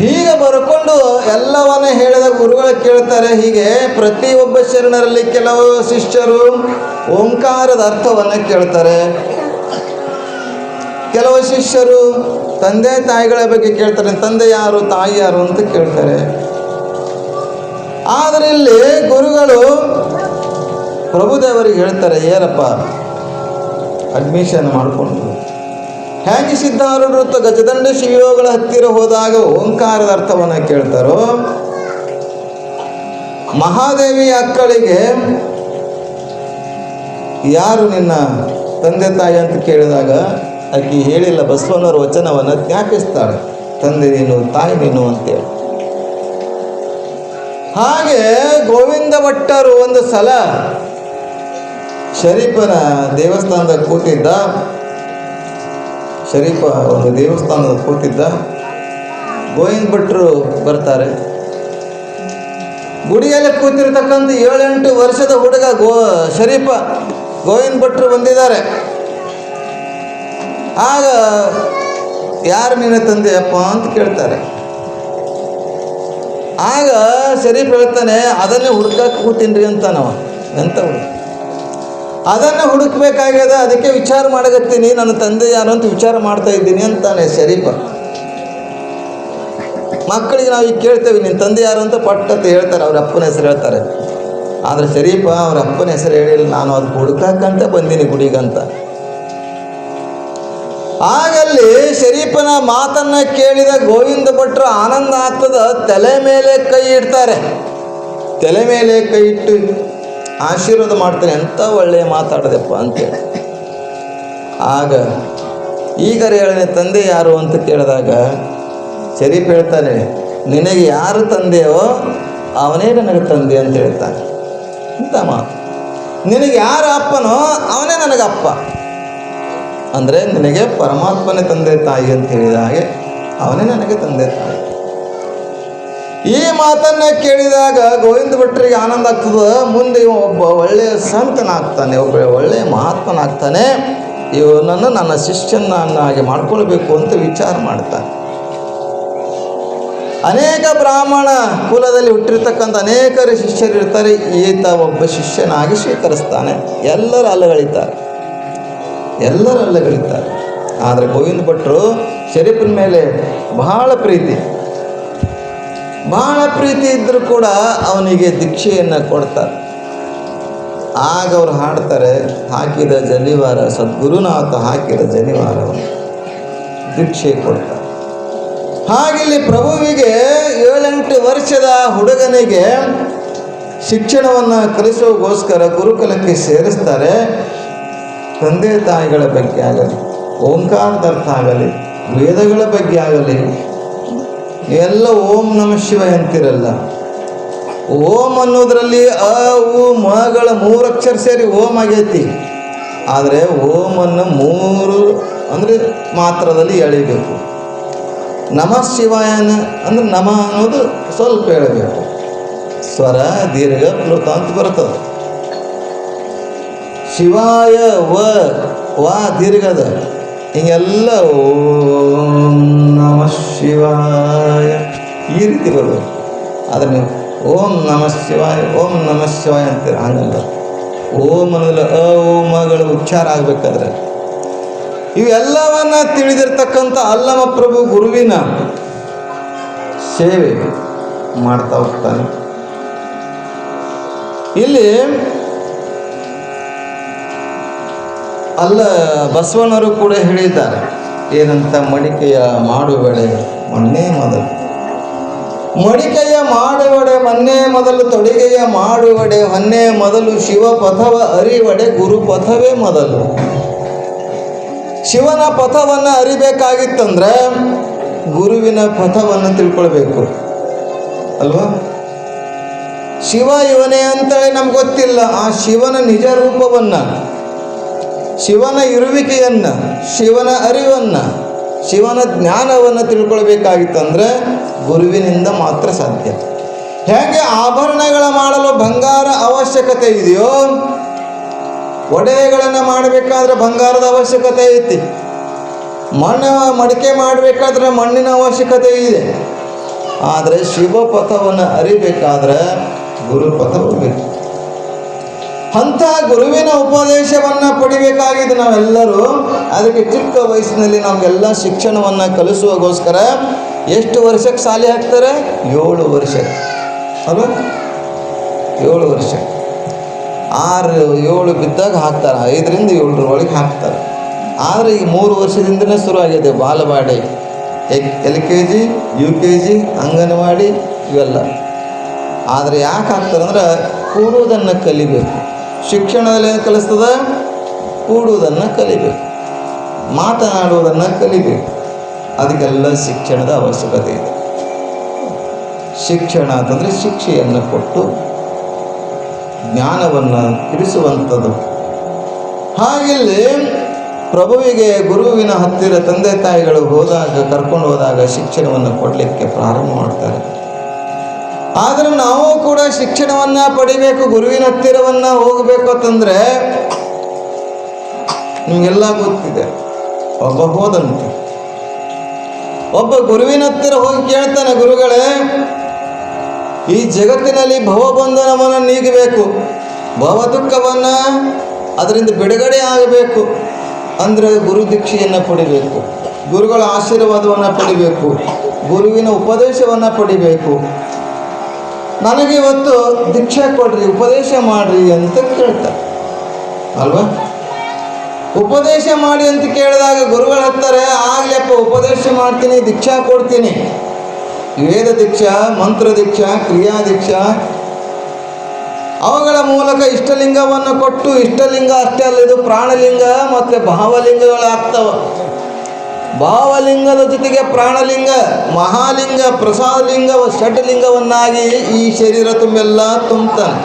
ಹೀಗೆ ಬರ್ಕೊಂಡು ಎಲ್ಲವನ್ನ ಹೇಳಿದ ಗುರುಗಳು ಕೇಳ್ತಾರೆ. ಹೀಗೆ ಪ್ರತಿಯೊಬ್ಬ ಶರಣರಲ್ಲಿ ಕೆಲವು ಶಿಷ್ಯರು ಓಂಕಾರದ ಅರ್ಥವನ್ನು ಕೇಳ್ತಾರೆ, ಕೆಲವು ಶಿಷ್ಯರು ತಂದೆ ತಾಯಿಗಳ ಬಗ್ಗೆ ಕೇಳ್ತಾರೆ, ತಂದೆ ಯಾರು ತಾಯಿ ಯಾರು ಅಂತ ಕೇಳ್ತಾರೆ. ಆದರೆ ಇಲ್ಲಿ ಗುರುಗಳು ಪ್ರಭುದೇವರಿಗೆ ಹೇಳ್ತಾರೆ, ಏನಪ್ಪ ಅಡ್ಮಿಷನ್ ಮಾಡಿಕೊಂಡು ಹೇಗೆ ಸಿದ್ಧಾರೂಢರು ಗಜದಂಡ ಶಿವಯೋಗಳ ಹತ್ತಿರ ಹೋದಾಗ ಓಂಕಾರದ ಅರ್ಥವನ್ನು ಕೇಳ್ತಾರೋ, ಮಹಾದೇವಿ ಅಕ್ಕಳಿಗೆ ಯಾರು ನಿನ್ನ ತಂದೆ ತಾಯಿ ಅಂತ ಕೇಳಿದಾಗ ಆಕೆ ಹೇಳಿಲ್ಲ, ಬಸವಣ್ಣವರ ವಚನವನ್ನು ಜ್ಞಾಪಿಸ್ತಾಳೆ, ತಂದೆ ನೀನು ತಾಯಿ ನೀನು ಅಂತೇಳಿ. ಹಾಗೆ ಗೋವಿಂದ ಭಟ್ಟರು ಒಂದು ಸಲ ಶರೀಫನ ದೇವಸ್ಥಾನದಾಗ ಕೂತಿದ್ದ, ಶರೀಫ ಒಂದು ದೇವಸ್ಥಾನದಲ್ಲಿ ಕೂತಿದ್ದ. ಗೋವಿಂದ ಭಟ್ರು ಬರ್ತಾರೆ. ಗುಡಿಯಲ್ಲಿ ಕೂತಿರ್ತಕ್ಕಂಥ 7-8 ವರ್ಷದ ಹುಡುಗ ಶರೀಫ ಗೋವಿಂದ ಭಟ್ರು ಬಂದಿದ್ದಾರೆ. ಆಗ ಯಾರು ನಿನ್ನ ತಂದೆಯಪ್ಪ ಅಂತ ಕೇಳ್ತಾರೆ. ಆಗ ಶರೀಫ್ ಹೇಳ್ತಾನೆ, ಅದನ್ನೇ ಹುಡುಕಕ್ಕೆ ಕೂತೀನ್ರಿ ಅಂತ. ನಾವು ಎಂತ ಅದನ್ನು ಹುಡುಕ್ಬೇಕಾಗ್ಯದ, ಅದಕ್ಕೆ ವಿಚಾರ ಮಾಡಕತ್ತೀನಿ, ನನ್ನ ತಂದೆ ಯಾರು ಅಂತ ವಿಚಾರ ಮಾಡ್ತಾ ಇದ್ದೀನಿ ಅಂತಾನೆ ಶರೀಫ. ಮಕ್ಕಳಿಗೆ ನಾವು ಈಗ ಕೇಳ್ತೇವೆ, ನಿನ್ನ ತಂದೆ ಯಾರು ಅಂತ ಪಟ್ಟಂತ ಹೇಳ್ತಾರೆ, ಅವ್ರ ಅಪ್ಪನ ಹೆಸರು ಹೇಳ್ತಾರೆ. ಆದರೆ ಶರೀಫ ಅವ್ರ ಅಪ್ಪನ ಹೆಸರು ಹೇಳಿಲ್ಲ, ನಾನು ಅದು ಹುಡುಕಕ್ಕಂತ ಬಂದೀನಿ ಗುಡಿಗಂತ. ಆಗಲ್ಲಿ ಶರೀಫನ ಮಾತನ್ನು ಕೇಳಿದ ಗೋವಿಂದ ಭಟ್ರು ಆನಂದ ಆಗ್ತದ, ತಲೆ ಮೇಲೆ ಕೈ ಇಡ್ತಾರೆ. ತಲೆ ಮೇಲೆ ಕೈ ಇಟ್ಟು ಆಶೀರ್ವಾದ ಮಾಡ್ತಾರೆ, ಎಂಥ ಒಳ್ಳೆಯ ಮಾತಾಡದಪ್ಪ ಅಂತೇಳಿ. ಆಗ ಈಗರ ಹೇಳನೆ ತಂದೆ ಯಾರು ಅಂತ ಕೇಳಿದಾಗ ಶರೀಫ್ ಹೇಳ್ತಾನೆ, ನಿನಗೆ ಯಾರು ತಂದೆಯೋ ಅವನೇ ನನಗೆ ತಂದೆ ಅಂತ ಹೇಳ್ತಾನೆ. ಇಂಥ ಮಾತು. ನಿನಗೆ ಯಾರು ಅಪ್ಪನೋ ಅವನೇ ನನಗೆ ಅಪ್ಪ. ಅಂದರೆ ನಿನಗೆ ಪರಮಾತ್ಮನೇ ತಂದೆ ತಾಯಿ ಅಂತ ಹೇಳಿದ ಹಾಗೆ ಅವನೇ ನನಗೆ ತಂದೆ ತಾಯಿ. ಈ ಮಾತನ್ನು ಕೇಳಿದಾಗ ಗೋವಿಂದ ಭಟ್ಟರಿಗೆ ಆನಂದ ಆಗ್ತದೆ. ಮುಂದೆ ಒಬ್ಬ ಒಳ್ಳೆಯ ಸಂತನಾಗ್ತಾನೆ, ಒಬ್ಬ ಒಳ್ಳೆಯ ಮಹಾತ್ಮನಾಗ್ತಾನೆ, ಇವನನ್ನು ನನ್ನ ಶಿಷ್ಯನನ್ನಾಗಿ ಮಾಡ್ಕೊಳ್ಬೇಕು ಅಂತ ವಿಚಾರ ಮಾಡ್ತಾನೆ. ಅನೇಕ ಬ್ರಾಹ್ಮಣ ಕುಲದಲ್ಲಿ ಹುಟ್ಟಿರ್ತಕ್ಕಂಥ ಅನೇಕರು ಶಿಷ್ಯರು ಇರ್ತಾರೆ. ಈತ ಒಬ್ಬ ಶಿಷ್ಯನಾಗಿ ಸ್ವೀಕರಿಸ್ತಾನೆ. ಎಲ್ಲರೂ ಅಲ್ಲಗಳಿದ್ದಾರೆ. ಆದರೆ ಗೋವಿಂದ ಭಟ್ರು ಶರೀಫನ ಮೇಲೆ ಬಹಳ ಪ್ರೀತಿ ಇದ್ದರೂ ಕೂಡ ಅವನಿಗೆ ದೀಕ್ಷೆಯನ್ನು ಕೊಡ್ತಾರೆ. ಆಗ ಅವರು ಹಾಡ್ತಾರೆ, ಹಾಕಿದ ಜನಿವಾರ ಸದ್ಗುರುನಾಥ ಹಾಕಿದ ಜನಿವಾರವನ್ನು ದೀಕ್ಷೆ ಕೊಡ್ತಾರೆ. ಹಾಗಿಲ್ಲಿ ಪ್ರಭುವಿಗೆ 7-8 ವರ್ಷದ ಹುಡುಗನಿಗೆ ಶಿಕ್ಷಣವನ್ನು ಕಲಿಸೋಗೋಸ್ಕರ ಗುರುಕುಲಕ್ಕೆ ಸೇರಿಸ್ತಾರೆ. ತಂದೆ ತಾಯಿಗಳ ಬಗ್ಗೆ ಆಗಲಿ, ಓಂಕಾರದ ಅರ್ಥ ಆಗಲಿ, ವೇದಗಳ ಬಗ್ಗೆ ಆಗಲಿ, ಇವೆಲ್ಲ ಓಂ ನಮಃ ಶಿವಾಯ ಅಂತಿರಲ್ಲ. ಓಂ ಅನ್ನೋದ್ರಲ್ಲಿ ಅ ಉ ಮಗಳ 3 ಅಕ್ಷರ ಸೇರಿ ಓಂ ಆಗೈತಿ. ಆದರೆ ಓಮನ್ನು 3 ಅಂದರೆ ಮಾತ್ರದಲ್ಲಿ ಎಳಿಬೇಕು. ನಮಃ ಶಿವಾಯನ ಅಂದರೆ ನಮ ಅನ್ನೋದು ಸ್ವಲ್ಪ ಹೇಳಬೇಕು. ಸ್ವರ ದೀರ್ಘ ಪ್ಲುತ ಅಂತ ಬರ್ತದೆ. ಶಿವಾಯ ವ ದೀರ್ಘದ, ಹಿಂಗೆಲ್ಲ ಓಂ ನಮಃ ಶಿವಾಯ ಈ ರೀತಿ ಬರಬೇಕು. ಆದರೆ ನೀವು ಓಂ ನಮಃ ಶಿವಾಯ ಅಂತೀರ, ಹಂಗಲ್ಲ. ಓಂ ಅನ್ನೋದ್ರ ಅ ಓಮಗಳ ಉಚ್ಚಾರ ಆಗಬೇಕಾದ್ರೆ ಇವೆಲ್ಲವನ್ನ ತಿಳಿದಿರ್ತಕ್ಕಂಥ ಅಲ್ಲಮ ಪ್ರಭು ಗುರುವಿನ ಸೇವೆ ಮಾಡ್ತಾ ಹೋಗ್ತಾನೆ. ಇಲ್ಲಿ ಅಲ್ಲ ಬಸವಣ್ಣವರು ಕೂಡ ಹೇಳಿದ್ದಾರೆ, ಏನಂತ, ಮಡಿಕೆಯ ಮಾಡುವಡೆ ಮೊನ್ನೆ ಮೊದಲು, ಮಡಿಕೆಯ ಮಾಡುವಡೆ ಮೊನ್ನೆ ಮೊದಲು, ತೊಡಿಗೆಯ ಮಾಡುವಡೆ ಹೊನ್ನೆ ಮೊದಲು, ಶಿವ ಪಥವ ಅರಿವಡೆ ಗುರು ಪಥವೇ ಮೊದಲು. ಶಿವನ ಪಥವನ್ನು ಅರಿಬೇಕಾಗಿತ್ತಂದ್ರೆ ಗುರುವಿನ ಪಥವನ್ನು ತಿಳ್ಕೊಳ್ಬೇಕು ಅಲ್ವಾ. ಶಿವ ಇವನೇ ಅಂತೇಳಿ ನಮ್ಗೆ ಗೊತ್ತಿಲ್ಲ. ಆ ಶಿವನ ನಿಜ ರೂಪವನ್ನು, ಶಿವನ ಇರುವಿಕೆಯನ್ನು, ಶಿವನ ಅರಿವನ್ನು, ಶಿವನ ಜ್ಞಾನವನ್ನು ತಿಳ್ಕೊಳ್ಬೇಕಾಗಿತ್ತಂದ್ರೆ ಗುರುವಿನಿಂದ ಮಾತ್ರ ಸಾಧ್ಯ. ಹೇಗೆ ಆಭರಣಗಳ ಮಾಡಲು ಬಂಗಾರ ಅವಶ್ಯಕತೆ ಇದೆಯೋ, ಒಡವೆಗಳನ್ನು ಮಾಡಬೇಕಾದ್ರೆ ಬಂಗಾರದ ಅವಶ್ಯಕತೆ ಐತಿ. ಮಡಿಕೆ ಮಾಡಬೇಕಾದ್ರೆ ಮಣ್ಣಿನ ಅವಶ್ಯಕತೆ ಇದೆ. ಆದರೆ ಶಿವಪಥವನ್ನು ಅರಿಬೇಕಾದ್ರೆ ಗುರುಪಥ ಹೋಗಬೇಕು. ಅಂಥ ಗುರುವಿನ ಉಪದೇಶವನ್ನು ಪಡಿಬೇಕಾಗಿದೆ ನಾವೆಲ್ಲರೂ. ಅದಕ್ಕೆ ಚಿಕ್ಕ ವಯಸ್ಸಿನಲ್ಲಿ ನಮಗೆಲ್ಲ ಶಿಕ್ಷಣವನ್ನು ಕಲಿಸುವಾಗೋಸ್ಕರ ಎಷ್ಟು ವರ್ಷಕ್ಕೆ ಶಾಲೆ ಹಾಕ್ತಾರೆ? 7 ವರ್ಷಕ್ಕೆ ಅಲ್ವ? 7 ವರ್ಷ, 6, 7 ಬಿದ್ದಾಗ ಹಾಕ್ತಾರೆ, 5ರಿಂದ 7 ಹಾಕ್ತಾರೆ. ಆದರೆ ಈಗ 3 ವರ್ಷದಿಂದನೇ ಶುರು ಆಗಿದೆ ಬಾಲವಾಡಿ, LKG, UKG, ಅಂಗನವಾಡಿ ಇವೆಲ್ಲ. ಆದರೆ ಯಾಕೆ ಹಾಕ್ತಾರೆ ಅಂದ್ರೆ ಕೂಡುವುದನ್ನು ಕಲಿಬೇಕು. ಶಿಕ್ಷಣದಲ್ಲಿ ಏನು ಕಲಿಸ್ತದೆ? ಕೂಡುವುದನ್ನು ಕಲಿಬೇಕು, ಮಾತನಾಡುವುದನ್ನು ಕಲಿಬೇಕು. ಅದಕ್ಕೆಲ್ಲ ಶಿಕ್ಷಣದ ಅವಶ್ಯಕತೆ ಇದೆ. ಶಿಕ್ಷಣ ಅಂತಂದರೆ ಶಿಕ್ಷೆಯನ್ನು ಕೊಟ್ಟು ಜ್ಞಾನವನ್ನು ತಿಳಿಸುವಂಥದ್ದು. ಹಾಗಿಲ್ಲಿ ಪ್ರಭುವಿಗೆ ಗುರುವಿನ ಹತ್ತಿರ ತಂದೆ ತಾಯಿಗಳು ಕರ್ಕೊಂಡು ಹೋದಾಗ ಶಿಕ್ಷಣವನ್ನು ಕೊಡಲಿಕ್ಕೆ ಪ್ರಾರಂಭ ಮಾಡ್ತಾರೆ. ಆದರೆ ನಾವು ಕೂಡ ಶಿಕ್ಷಣವನ್ನು ಪಡಿಬೇಕು, ಗುರುವಿನ ಹತ್ತಿರವನ್ನು ಹೋಗಬೇಕು ಅಂತಂದರೆ ನಿಮಗೆಲ್ಲ ಗೊತ್ತಿದೆ. ಒಬ್ಬ ಹೋದಂತೆ, ಒಬ್ಬ ಗುರುವಿನ ಹತ್ತಿರ ಹೋಗಿ ಕೇಳ್ತಾನೆ, ಗುರುಗಳೇ ಈ ಜಗತ್ತಿನಲ್ಲಿ ಭವಬಂಧನವನ್ನು ನೀಗಬೇಕು, ಭವ ದುಃಖವನ್ನು ಅದರಿಂದ ಬಿಡುಗಡೆ ಆಗಬೇಕು ಅಂದರೆ ಗುರು ದೀಕ್ಷೆಯನ್ನು ಪಡಿಬೇಕು, ಗುರುಗಳ ಆಶೀರ್ವಾದವನ್ನು ಪಡಿಬೇಕು, ಗುರುವಿನ ಉಪದೇಶವನ್ನು ಪಡಿಬೇಕು. ನನಗೆ ಇವತ್ತು ದೀಕ್ಷೆ ಕೊಡ್ರಿ, ಉಪದೇಶ ಮಾಡಿರಿ ಅಂತ ಕೇಳ್ತಾರೆ ಅಲ್ವಾ? ಉಪದೇಶ ಮಾಡಿ ಅಂತ ಕೇಳಿದಾಗ ಗುರುಗಳು ಹೇಳ್ತಾರೆ, ಆಗ್ಲಪ್ಪ ಉಪದೇಶ ಮಾಡ್ತೀನಿ, ದೀಕ್ಷಾ ಕೊಡ್ತೀನಿ. ವೇದ ದೀಕ್ಷಾ, ಮಂತ್ರ ದೀಕ್ಷಾ, ಕ್ರಿಯಾ ದೀಕ್ಷಾ, ಅವುಗಳ ಮೂಲಕ ಇಷ್ಟಲಿಂಗವನ್ನು ಕೊಟ್ಟು, ಇಷ್ಟಲಿಂಗ ಅಷ್ಟೇ ಅಲ್ಲ, ಇದು ಪ್ರಾಣಲಿಂಗ ಮತ್ತು ಭಾವಲಿಂಗಗಳಾಗ್ತವೆ. ಭಾವಲಿಂಗದ ಜೊತೆಗೆ ಪ್ರಾಣಲಿಂಗ, ಮಹಾಲಿಂಗ, ಪ್ರಸಾದಲಿಂಗ, ಷಡ್ಲಿಂಗವನ್ನಾಗಿ ಈ ಶರೀರ ತುಂಬೆಲ್ಲ ತುಂಬುತ್ತಾನೆ.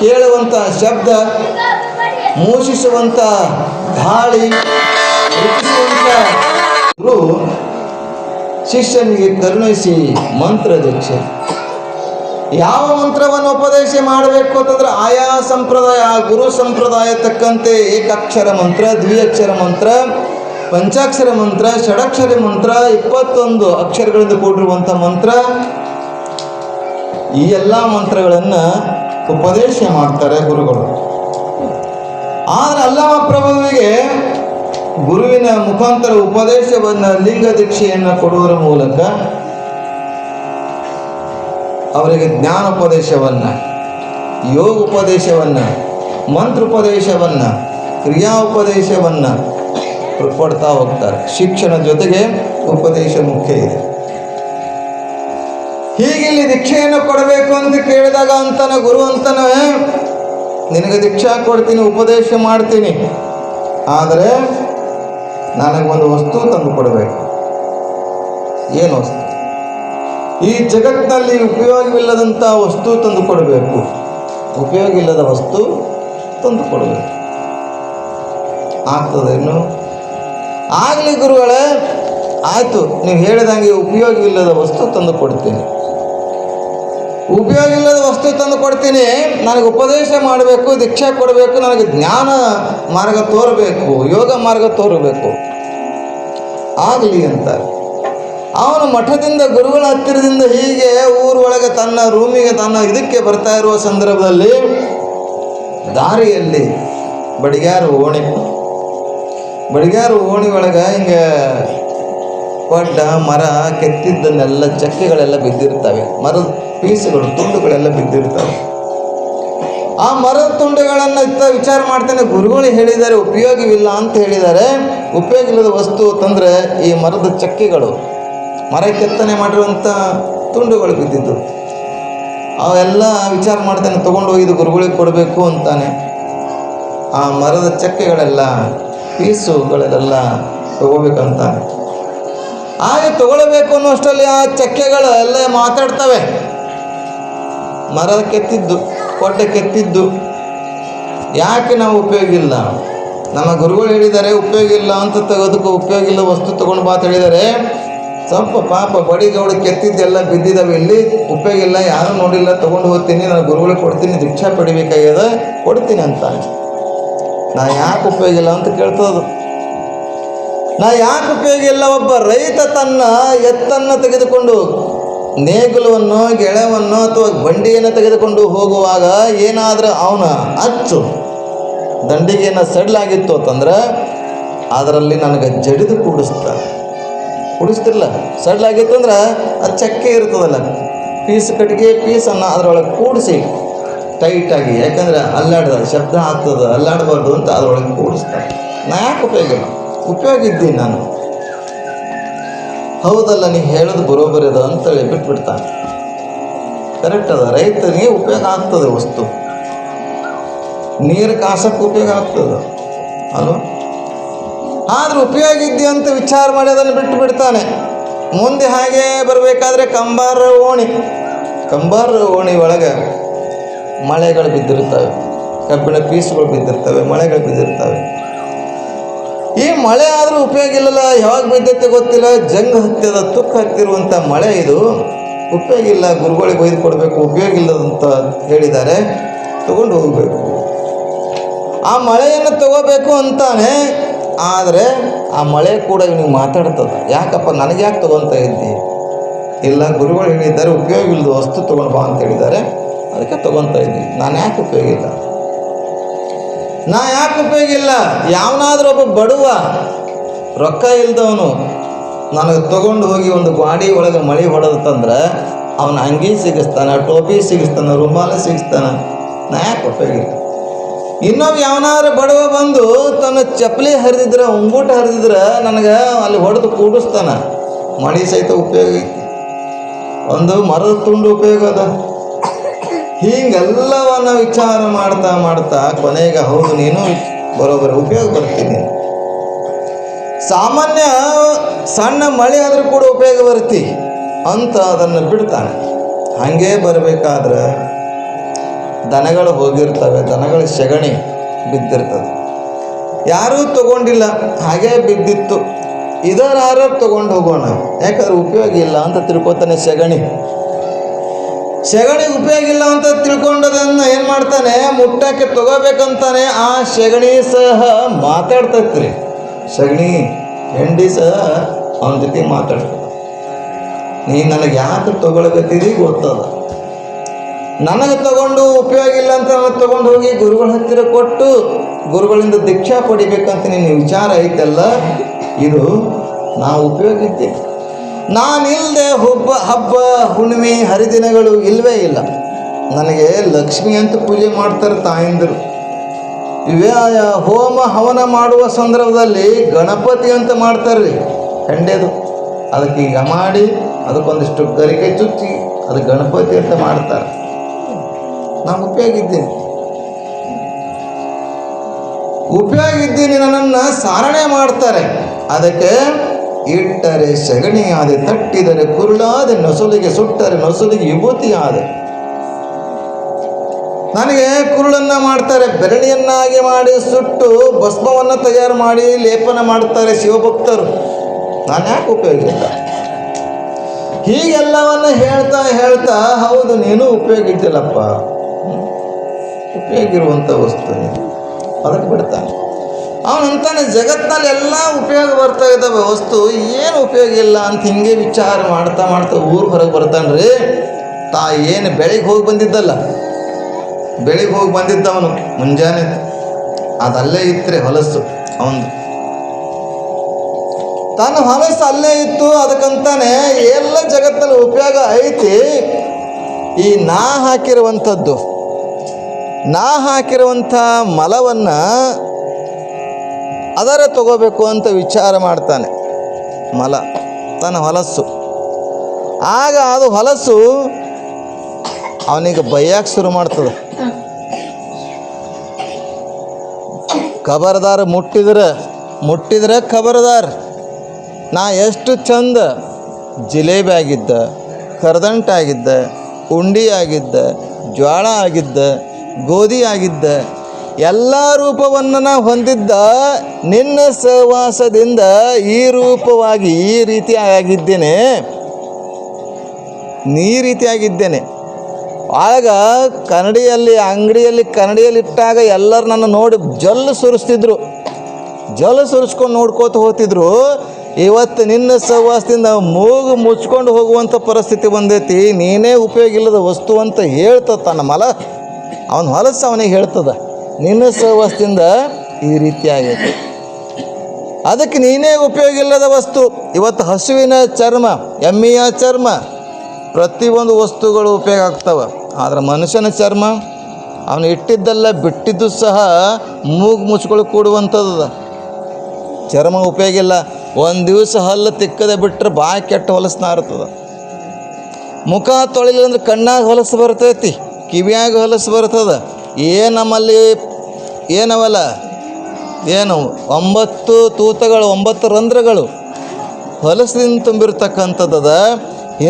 ಕೇಳುವಂಥ ಶಬ್ದ, ಮೋಷಿಸುವಂಥ ಗಾಳಿ, ರೂಪಿಸುವಂಥ ಶಿಷ್ಯನಿಗೆ ಕರುಣಿಸಿ ಮಂತ್ರ ದೀಕ್ಷೆ. ಯಾವ ಮಂತ್ರವನ್ನು ಉಪದೇಶ ಮಾಡಬೇಕು ಅಂತಂದ್ರೆ ಆಯಾ ಸಂಪ್ರದಾಯ, ಗುರು ಸಂಪ್ರದಾಯ ತಕ್ಕಂತೆ ಏಕಾಕ್ಷರ ಮಂತ್ರ, ದ್ವಿಅಕ್ಷರ ಮಂತ್ರ, ಪಂಚಾಕ್ಷರ ಮಂತ್ರ, ಷಡಕ್ಷರ ಮಂತ್ರ, 21 ಅಕ್ಷರಗಳಿಂದ ಕೂಡಿರುವಂಥ ಮಂತ್ರ, ಈ ಎಲ್ಲ ಮಂತ್ರಗಳನ್ನು ಉಪದೇಶ ಮಾಡ್ತಾರೆ ಗುರುಗಳು. ಆದರೆ ಅಲ್ಲಮ ಪ್ರಭುವಿಗೆ ಗುರುವಿನ ಮುಖಾಂತರ ಉಪದೇಶವನ್ನು, ಲಿಂಗ ದೀಕ್ಷೆಯನ್ನು ಕೊಡುವುದರ ಮೂಲಕ ಅವರಿಗೆ ಜ್ಞಾನೋಪದೇಶವನ್ನು, ಯೋಗೋಪದೇಶವನ್ನು, ಮಂತ್ರೋಪದೇಶವನ್ನು, ಕ್ರಿಯಾ ಉಪದೇಶವನ್ನು ಕೊಡ್ತಾ ಹೋಗ್ತಾರೆ. ಶಿಕ್ಷಣ ಜೊತೆಗೆ ಉಪದೇಶ ಮುಖ್ಯ ಇದೆ. ಹೀಗಿಲ್ಲಿ ದೀಕ್ಷೆಯನ್ನು ಕೊಡಬೇಕು ಅಂತ ಕೇಳಿದಾಗ ಅಂತಾನೆ ಗುರು ಅಂತಾನೆ, ನಿನಗೆ ದೀಕ್ಷಾ ಕೊಡ್ತೀನಿ, ಉಪದೇಶ ಮಾಡ್ತೀನಿ, ಆದರೆ ನನಗೊಂದು ವಸ್ತು ತಂದು ಕೊಡಬೇಕು. ಏನು ವಸ್ತು? ಈ ಜಗತ್ತಿನಲ್ಲಿ ಉಪಯೋಗವಿಲ್ಲದಂಥ ವಸ್ತು ತಂದು ಕೊಡಬೇಕು. ಉಪಯೋಗ ಇಲ್ಲದ ವಸ್ತು ತಂದು ಕೊಡಬೇಕು. ಆಗ್ತದೇನು? ಆಗಲಿ ಗುರುಗಳೇ, ಆಯಿತು, ನೀವು ಹೇಳಿದಂಗೆ ಉಪಯೋಗವಿಲ್ಲದ ವಸ್ತು ತಂದು ಕೊಡ್ತೀನಿ. ಉಪಯೋಗ ಇಲ್ಲದ ವಸ್ತು ತಂದು ಕೊಡ್ತೀನಿ, ನನಗೆ ಉಪದೇಶ ಮಾಡಬೇಕು, ದೀಕ್ಷೆ ಕೊಡಬೇಕು, ನನಗೆ ಜ್ಞಾನ ಮಾರ್ಗ ತೋರಬೇಕು, ಯೋಗ ಮಾರ್ಗ ತೋರಬೇಕು. ಆಗಲಿ ಅಂತ ಅವನು ಮಠದಿಂದ, ಗುರುಗಳ ಹತ್ತಿರದಿಂದ ಹೀಗೆ ಊರೊಳಗೆ ತನ್ನ ರೂಮಿಗೆ, ತನ್ನ ಇದಕ್ಕೆ ಬರ್ತಾ ಇರುವ ಸಂದರ್ಭದಲ್ಲಿ ದಾರಿಯಲ್ಲಿ ಬಡಿಗ್ಯಾರು ಓಣಿ ಒಳಗೆ ಹಿಂಗೆ ದೊಡ್ಡ ಮರ ಕೆತ್ತಿದ್ದನ್ನೆಲ್ಲ ಚಕ್ಕೆಗಳೆಲ್ಲ ಬಿದ್ದಿರ್ತವೆ, ಮರದ ಪೀಸುಗಳು, ತುಂಡುಗಳೆಲ್ಲ ಬಿದ್ದಿರ್ತವೆ. ಆ ಮರದ ತುಂಡುಗಳನ್ನು ವಿಚಾರ ಮಾಡ್ತಾನೆ, ಗುರುಗಳು ಹೇಳಿದ್ದಾರೆ ಉಪಯೋಗವಿಲ್ಲ ಅಂತ ಹೇಳಿದ್ದಾರೆ. ಉಪಯೋಗ ಇಲ್ಲದ ವಸ್ತು ಅಂತಂದರೆ ಈ ಮರದ ಚಕ್ಕೆಗಳು, ಮರ ಕೆತ್ತನೆ ಮಾಡಿರುವಂಥ ತುಂಡುಗಳು ಬಿದ್ದಿದ್ದು. ಅವೆಲ್ಲ ವಿಚಾರ ಮಾಡ್ತಾನೆ, ತೊಗೊಂಡು ಹೋಗಿದ್ದು ಗುರುಗಳಿಗೆ ಕೊಡಬೇಕು ಅಂತಾನೆ. ಆ ಮರದ ಚಕ್ಕೆಗಳೆಲ್ಲ, ಪೀಸುಗಳೆಲ್ಲ ತಗೋಬೇಕಂತಾನೆ. ಹಾಗೆ ತಗೊಳ್ಬೇಕು ಅನ್ನೋಷ್ಟರಲ್ಲಿ ಆ ಚಕ್ಕೆಗಳು ಎಲ್ಲ ಮಾತಾಡ್ತವೆ. ಮರ ಕೆತ್ತಿದ್ದು, ಕೊಟ್ಟ ಕೆತ್ತಿದ್ದು. ಯಾಕೆ ನಾವು ಉಪಯೋಗ ಇಲ್ಲ? ನಮ್ಮ ಗುರುಗಳು ಹೇಳಿದ್ದಾರೆ ಉಪಯೋಗ ಇಲ್ಲ ಅಂತ ತೆಗೆದಕ್ಕೆ ಉಪಯೋಗ ಇಲ್ಲ ವಸ್ತು ತೊಗೊಂಡು ಬಾ ಅಂತ ಹೇಳಿದ್ದಾರೆ. ಸ್ವಲ್ಪ ಪಾಪ ಬಡಿಗೌಡ ಕೆತ್ತಿದ್ದೆಲ್ಲ ಬಿದ್ದಿದ್ದಾವೆ, ಇಲ್ಲಿ ಉಪಯೋಗ ಇಲ್ಲ, ಯಾರೂ ನೋಡಿಲ್ಲ, ತೊಗೊಂಡು ಹೋಗ್ತೀನಿ, ನಾನು ಗುರುಗಳಿಗೆ ಕೊಡ್ತೀನಿ, ದೀಕ್ಷಾ ಪಡಿಬೇಕಾಗ್ಯದ, ಕೊಡ್ತೀನಿ ಅಂತ. ನಾ ಯಾಕೆ ಉಪಯೋಗ ಇಲ್ಲ ಅಂತ ಕೇಳ್ತದು. ನಾ ಯಾಕೆ ಉಪಯೋಗ ಇಲ್ಲ? ಒಬ್ಬ ರೈತ ತನ್ನ ಎತ್ತನ್ನು ತೆಗೆದುಕೊಂಡು ನೇಗಿಲವನ್ನು, ಗೆಳೆವನ್ನು ಅಥವಾ ಬಂಡಿಯನ್ನು ತೆಗೆದುಕೊಂಡು ಹೋಗುವಾಗ ಏನಾದರೂ ಅವನ ಅಚ್ಚು ದಂಡಿಗೆ ಏನೋ ಸಡ್ಲಾಗಿತ್ತು ಅಂತಂದ್ರೆ ಅದರಲ್ಲಿ ನನಗೆ ಜಡಿದು ಕೂಡಿಸ್ತಿರಲ್ಲ. ಸಡ್ಲಾಗಿತ್ತು ಅಂದ್ರೆ ಅದು ಚಕ್ಕೆ ಇರ್ತದಲ್ಲ, ಕಟ್ಟಿಗೆ ಪೀಸನ್ನು ಅದರೊಳಗೆ ಕೂಡಿಸಿ ಟೈಟಾಗಿ, ಯಾಕಂದ್ರೆ ಶಬ್ದ ಆಗ್ತದೆ, ಅಲ್ಲಾಡಬಾರ್ದು ಅಂತ ಅದರೊಳಗೆ ಕೂಡಿಸ್ತಾರೆ. ನಾ ಯಾಕೆ ಉಪಯೋಗ ಇದ್ದೀನಿ ನಾನು. ಹೌದಲ್ಲ, ನೀ ಹೇಳೋದು ಬರೋಬರಿ ಅದ ಅಂತೇಳಿ ಬಿಟ್ಬಿಡ್ತಾನೆ. ಕರೆಕ್ಟ್ ಅದ, ರೈತನಿಗೆ ಉಪಯೋಗ ಆಗ್ತದೆ ವಸ್ತು, ನೀರು ಕಾಸಕ್ಕೆ ಉಪಯೋಗ ಆಗ್ತದೆ ಅಲ್ವ. ಆದ್ರೆ ಉಪಯೋಗ ಇದ್ದಿ ಅಂತ ವಿಚಾರ ಮಾಡಿ ಅದನ್ನು ಬಿಟ್ಟು ಬಿಡ್ತಾನೆ. ಮುಂದೆ ಹಾಗೆ ಬರಬೇಕಾದ್ರೆ ಕಂಬಾರ ಓಣಿ ಒಳಗೆ ಮಳೆಗಳು ಬಿದ್ದಿರ್ತವೆ, ಕಬ್ಬಿಣ ಪೀಸುಗಳು ಬಿದ್ದಿರ್ತವೆ, ಮಳೆಗಳು ಬಿದ್ದಿರ್ತವೆ. ಈ ಮಳೆ ಆದರೂ ಉಪಯೋಗ ಇಲ್ಲಲ್ಲ, ಯಾವಾಗ ಬಿದ್ದೈತೆ ಗೊತ್ತಿಲ್ಲ, ಜಂಗ್ ಹತ್ತಿದ ತುಕ್ಕ ಹತ್ತಿರುವಂಥ ಮಳೆ ಇದು, ಉಪಯೋಗ ಇಲ್ಲ, ಗುರುಗಳಿಗೆ ಒಯ್ದು ಕೊಡಬೇಕು, ಉಪಯೋಗ ಇಲ್ಲದಂತ ಹೇಳಿದ್ದಾರೆ, ತಗೊಂಡು ಹೋಗಬೇಕು. ಆ ಮಳೆಯನ್ನು ತಗೋಬೇಕು ಅಂತಾನೆ, ಆದರೆ ಆ ಮಳೆ ಕೂಡ ಇವನಿಗೆ ಮಾತಾಡ್ತದೆ. ಯಾಕಪ್ಪ ನನಗೆ ಯಾಕೆ ತೊಗೊತಾ ಇದ್ದಿ? ಇಲ್ಲ, ಗುರುಗಳು ಹೇಳಿದ್ದಾರೆ ಉಪಯೋಗ ಇಲ್ಲದ ವಸ್ತು ತೊಗೊಂಡು ಬಾ ಅಂತ ಹೇಳಿದ್ದಾರೆ, ಅದಕ್ಕೆ ತೊಗೊತಾ ಇದ್ದಿ. ನಾನು ಯಾಕೆ ಉಪಯೋಗ ಇಲ್ಲ? ಯಾವನಾದ್ರೂ ಒಬ್ಬ ಬಡವ ರೊಕ್ಕ ಇಲ್ದವನು ನನಗೆ ತೊಗೊಂಡು ಹೋಗಿ ಒಂದು ಗಾಡಿ ಒಳಗೆ ಮಳೆ ಹೊಡೆದಂದ್ರೆ ಅವನ ಅಂಗಿ ಸಿಗಿಸ್ತಾನೆ, ಟೋಪಿ ಸಿಗಿಸ್ತಾನೆ, ರುಮಾಲ ಸಿಗಿಸ್ತಾನೆ. ನಾ ಯಾಕೆ ಉಪಯೋಗ ಇಲ್ಲ? ಇನ್ನೊಬ್ಬ ಯಾವನಾದ್ರೂ ಬಡವ ಬಂದು ತನ್ನ ಚಪ್ಪಲಿ ಹರಿದಿದ್ರೆ, ಉಂಗುಟ ಹರಿದಿದ್ರೆ ನನಗೆ ಅಲ್ಲಿ ಹೊಡೆದು ಕೂಡಿಸ್ತಾನೆ, ಮಳೆ ಸಹಿತ ಉಪಯೋಗ ಐತಿ. ಒಂದು ಮರದ ತುಂಡು ಉಪಯೋಗ ಅದ. ಹೀಗೆಲ್ಲವನ್ನ ವಿಚಾರ ಮಾಡ್ತಾ ಕೊನೆಗೆ ಹೌದು ನೀನು ಬರೋಬ್ಬರಿ ಉಪಯೋಗ ಬರ್ತೀನಿ. ಸಾಮಾನ್ಯ ಸಣ್ಣ ಮಳೆ ಆದರೂ ಕೂಡ ಉಪಯೋಗ ಬರ್ತಿ ಅಂತ ಅದನ್ನು ಬಿಡ್ತಾನೆ. ಹಾಗೇ ಬರಬೇಕಾದ್ರೆ ದನಗಳು ಹೋಗಿರ್ತವೆ, ದನಗಳ ಸೆಗಣಿ ಬಿದ್ದಿರ್ತದೆ, ಯಾರೂ ತಗೊಂಡಿಲ್ಲ, ಹಾಗೇ ಬಿದ್ದಿತ್ತು. ಇದರಾರು ತಗೊಂಡು ಹೋಗೋಣ, ಯಾಕಂದ್ರೆ ಉಪಯೋಗ ಇಲ್ಲ ಅಂತ ತಿಳ್ಕೊತಾನೆ. ಸೆಗಣಿ ಉಪಯೋಗ ಇಲ್ಲ ಅಂತ ತಿಳ್ಕೊಂಡದನ್ನು ಏನು ಮಾಡ್ತಾನೆ, ಮುಟ್ಟಕ್ಕೆ ತಗೋಬೇಕಂತಾನೆ. ಆ ಸೆಗಣಿ ಸಹ ಮಾತಾಡ್ತೈತ್ರಿ, ಸಗಣಿ ಹೆಂಡಿ ಸಹ ಅವನ ಜೊತೆ ಮಾತಾಡ್ತದೆ. ನೀ ನನಗೆ ಯಾಕೆ ತಗೊಳ್ಬೇಕಿದಿ ಗೊತ್ತದ, ನನಗೆ ತಗೊಂಡು ಉಪಯೋಗ ಇಲ್ಲ ಅಂತ ನನಗೆ ತೊಗೊಂಡು ಹೋಗಿ ಗುರುಗಳ ಹತ್ತಿರ ಕೊಟ್ಟು ಗುರುಗಳಿಂದ ದೀಕ್ಷಾ ಪಡಿಬೇಕಂತ ನಿನ್ನ ವಿಚಾರ ಐತಲ್ಲ, ಇದು ನಾವು ಉಪಯೋಗ ಇದ್ದೇವೆ. ನಾನಿಲ್ಲದೆ ಹಬ್ಬ ಹುಣ್ಣಿಮೆ ಹರಿದಿನಗಳು ಇಲ್ಲವೇ ಇಲ್ಲ. ನನಗೆ ಲಕ್ಷ್ಮಿ ಅಂತ ಪೂಜೆ ಮಾಡ್ತಾರೆ ತಾಯಂದಿರು. ಹೋಮ ಹವನ ಮಾಡುವ ಸಂದರ್ಭದಲ್ಲಿ ಗಣಪತಿ ಅಂತ ಮಾಡ್ತಾರೆ ಹೆಂಡೆದು. ಅದಕ್ಕೆ ಈಗ ಮಾಡಿ ಅದಕ್ಕೊಂದಿಷ್ಟು ಗರಿಕೆ ಚುಚ್ಚಿ ಅದು ಗಣಪತಿ ಅಂತ ಮಾಡ್ತಾರೆ. ನಾನು ಉಪಯೋಗ ಇದ್ದೀನಿ, ನನ್ನನ್ನು ಸಾರಣೆ ಮಾಡ್ತಾರೆ. ಅದಕ್ಕೆ ಇಟ್ಟರೆ ಸಗಣಿ ಆದೆ, ತಟ್ಟಿದರೆ ಕುರುಳಾದೆ, ನೊಸಲಿಗೆ ಸುಟ್ಟರೆ ನೊಸಲಿಗೆ ವಿಭೂತಿ ಆದೆ. ನನಗೆ ಕುರುಳನ್ನು ಮಾಡ್ತಾರೆ, ಬೆರಳಿಯನ್ನಾಗಿ ಮಾಡಿ ಸುಟ್ಟು ಭಸ್ಮವನ್ನು ತಯಾರು ಮಾಡಿ ಲೇಪನ ಮಾಡುತ್ತಾರೆ ಶಿವಭಕ್ತರು. ನಾನು ಯಾಕೆ ಉಪಯೋಗ ಇಲ್ಲ? ಹೀಗೆಲ್ಲವನ್ನು ಹೇಳ್ತಾ ಹೌದು ನೀನು ಉಪಯೋಗ ಇದ್ದಿಲ್ಲಪ್ಪ, ಉಪಯೋಗ ಇರುವಂಥ ವಸ್ತು ನೀನು, ಅದಕ್ಕೆ ಬಿಡ್ತಾನೆ. ಅವನಂತಾನೆ ಜಗತ್ತಿನಲ್ಲಿ ಎಲ್ಲ ಉಪಯೋಗ ಬರ್ತಾ ಇದ್ದಾವೆ ವಸ್ತು, ಏನು ಉಪಯೋಗ ಇಲ್ಲ ಅಂತ ಹಿಂಗೆ ವಿಚಾರ ಮಾಡ್ತಾ ಊರು ಹೊರಗೆ ಬರ್ತಾನ್ರಿ. ಏನು ಬೆಳಿಗ್ಗೆ ಹೋಗಿ ಬಂದಿದ್ದವನು ಮುಂಜಾನೆ ಅದಲ್ಲೇ ಇತ್ತರೆ ಹೊಲಸು, ಅವನು ತನ್ನ ಹೊಲಸು ಅಲ್ಲೇ ಇತ್ತು. ಅದಕ್ಕಂತಾನೆ ಎಲ್ಲ ಜಗತ್ತಲ್ಲಿ ಉಪಯೋಗ ಐತಿ. ಈ ನಾ ಹಾಕಿರುವಂಥ ಮಲವನ್ನು ಅದರ ತಗೋಬೇಕು ಅಂತ ವಿಚಾರ ಮಾಡ್ತಾನೆ. ಮಲ ತನ್ನ ಹೊಲಸು, ಆಗ ಅದು ಹೊಲಸು ಅವನಿಗೆ ಬೈಯಕ್ಕೆ ಶುರು ಮಾಡ್ತದೆ. ಖಬರ್ದಾರ ಮುಟ್ಟಿದ್ರೆ ಖಬರ್ದಾರ್, ನಾ ಎಷ್ಟು ಚಂದ ಜಿಲೇಬಿ ಆಗಿದ್ದ, ಕರ್ದಂಟ ಆಗಿದ್ದ, ಉಂಡಿ ಆಗಿದ್ದ, ಜ್ವಾಳ ಆಗಿದ್ದ, ಗೋಧಿ ಆಗಿದ್ದ, ಎಲ್ಲ ರೂಪವನ್ನು ನಾ ಹೊಂದಿದ್ದ ನಿನ್ನ ಸಹವಾಸದಿಂದ ಈ ರೂಪವಾಗಿ ಈ ರೀತಿಯಾಗಿದ್ದೇನೆ, ಈ ರೀತಿಯಾಗಿದ್ದೇನೆ. ಆಗ ಅಂಗಡಿಯಲ್ಲಿ ಇಟ್ಟಾಗ ಎಲ್ಲರೂ ನನ್ನ ನೋಡಿ ಜಲ್ಲು ಸುರಿಸ್ತಿದ್ರು, ಜಲ್ಲು ಸುರಿಸ್ಕೊಂಡು ನೋಡ್ಕೋತ ಹೋಗ್ತಿದ್ರು. ಇವತ್ತು ನಿನ್ನ ಸಹವಾಸದಿಂದ ಮೂಗು ಮುಚ್ಕೊಂಡು ಹೋಗುವಂಥ ಪರಿಸ್ಥಿತಿ ಬಂದೈತಿ. ನೀನೇ ಉಪಯೋಗ ಇಲ್ಲದ ವಸ್ತು ಅಂತ ಹೇಳ್ತದ ತನ್ನ ಮಲ, ಅವನ ಹೊಲಸು ಅವನಿಗೆ ಹೇಳ್ತದ. ನಿನ್ನ ಸಹವಾಸದಿಂದ ಈ ರೀತಿ ಆಗೈತಿ, ಅದಕ್ಕೆ ನೀನೇ ಉಪಯೋಗ ಇಲ್ಲದ ವಸ್ತು. ಇವತ್ತು ಹಸುವಿನ ಚರ್ಮ, ಎಮ್ಮೆಯ ಚರ್ಮ, ಪ್ರತಿಯೊಂದು ವಸ್ತುಗಳು ಉಪಯೋಗ ಆಗ್ತವೆ. ಆದರೆ ಮನುಷ್ಯನ ಚರ್ಮ ಅವನು ಇಟ್ಟಿದ್ದೆಲ್ಲ ಬಿಟ್ಟಿದ್ದು ಸಹ ಮೂಗು ಮುಚ್ಕೊಳ್ಳಿ ಕೂಡುವಂಥದ್ದು. ಚರ್ಮ ಉಪಯೋಗ ಇಲ್ಲ. ಒಂದು ದಿವಸ ಹಲ್ಲು ತಿಕ್ಕದೆ ಬಿಟ್ಟರೆ ಬಾಯಿ ಕೆಟ್ಟ ಹೊಲಸು ಇರ್ತದೆ. ಮುಖ ತೊಳಿಲಿಲ್ಲ ಅಂದ್ರೆ ಕಣ್ಣಾಗ ಹೊಲಸು ಬರ್ತೈತಿ, ಕಿವಿಯಾಗ ಹೊಲಸು ಬರ್ತದೆ. ನಮ್ಮಲ್ಲಿ ಏನವಲ್ಲ, ಏನು 9 ತೂತಗಳು, 9 ರಂಧ್ರಗಳು ಹೊಲಸಿನಿಂದ ತುಂಬಿರ್ತಕ್ಕಂಥದ್ದದ.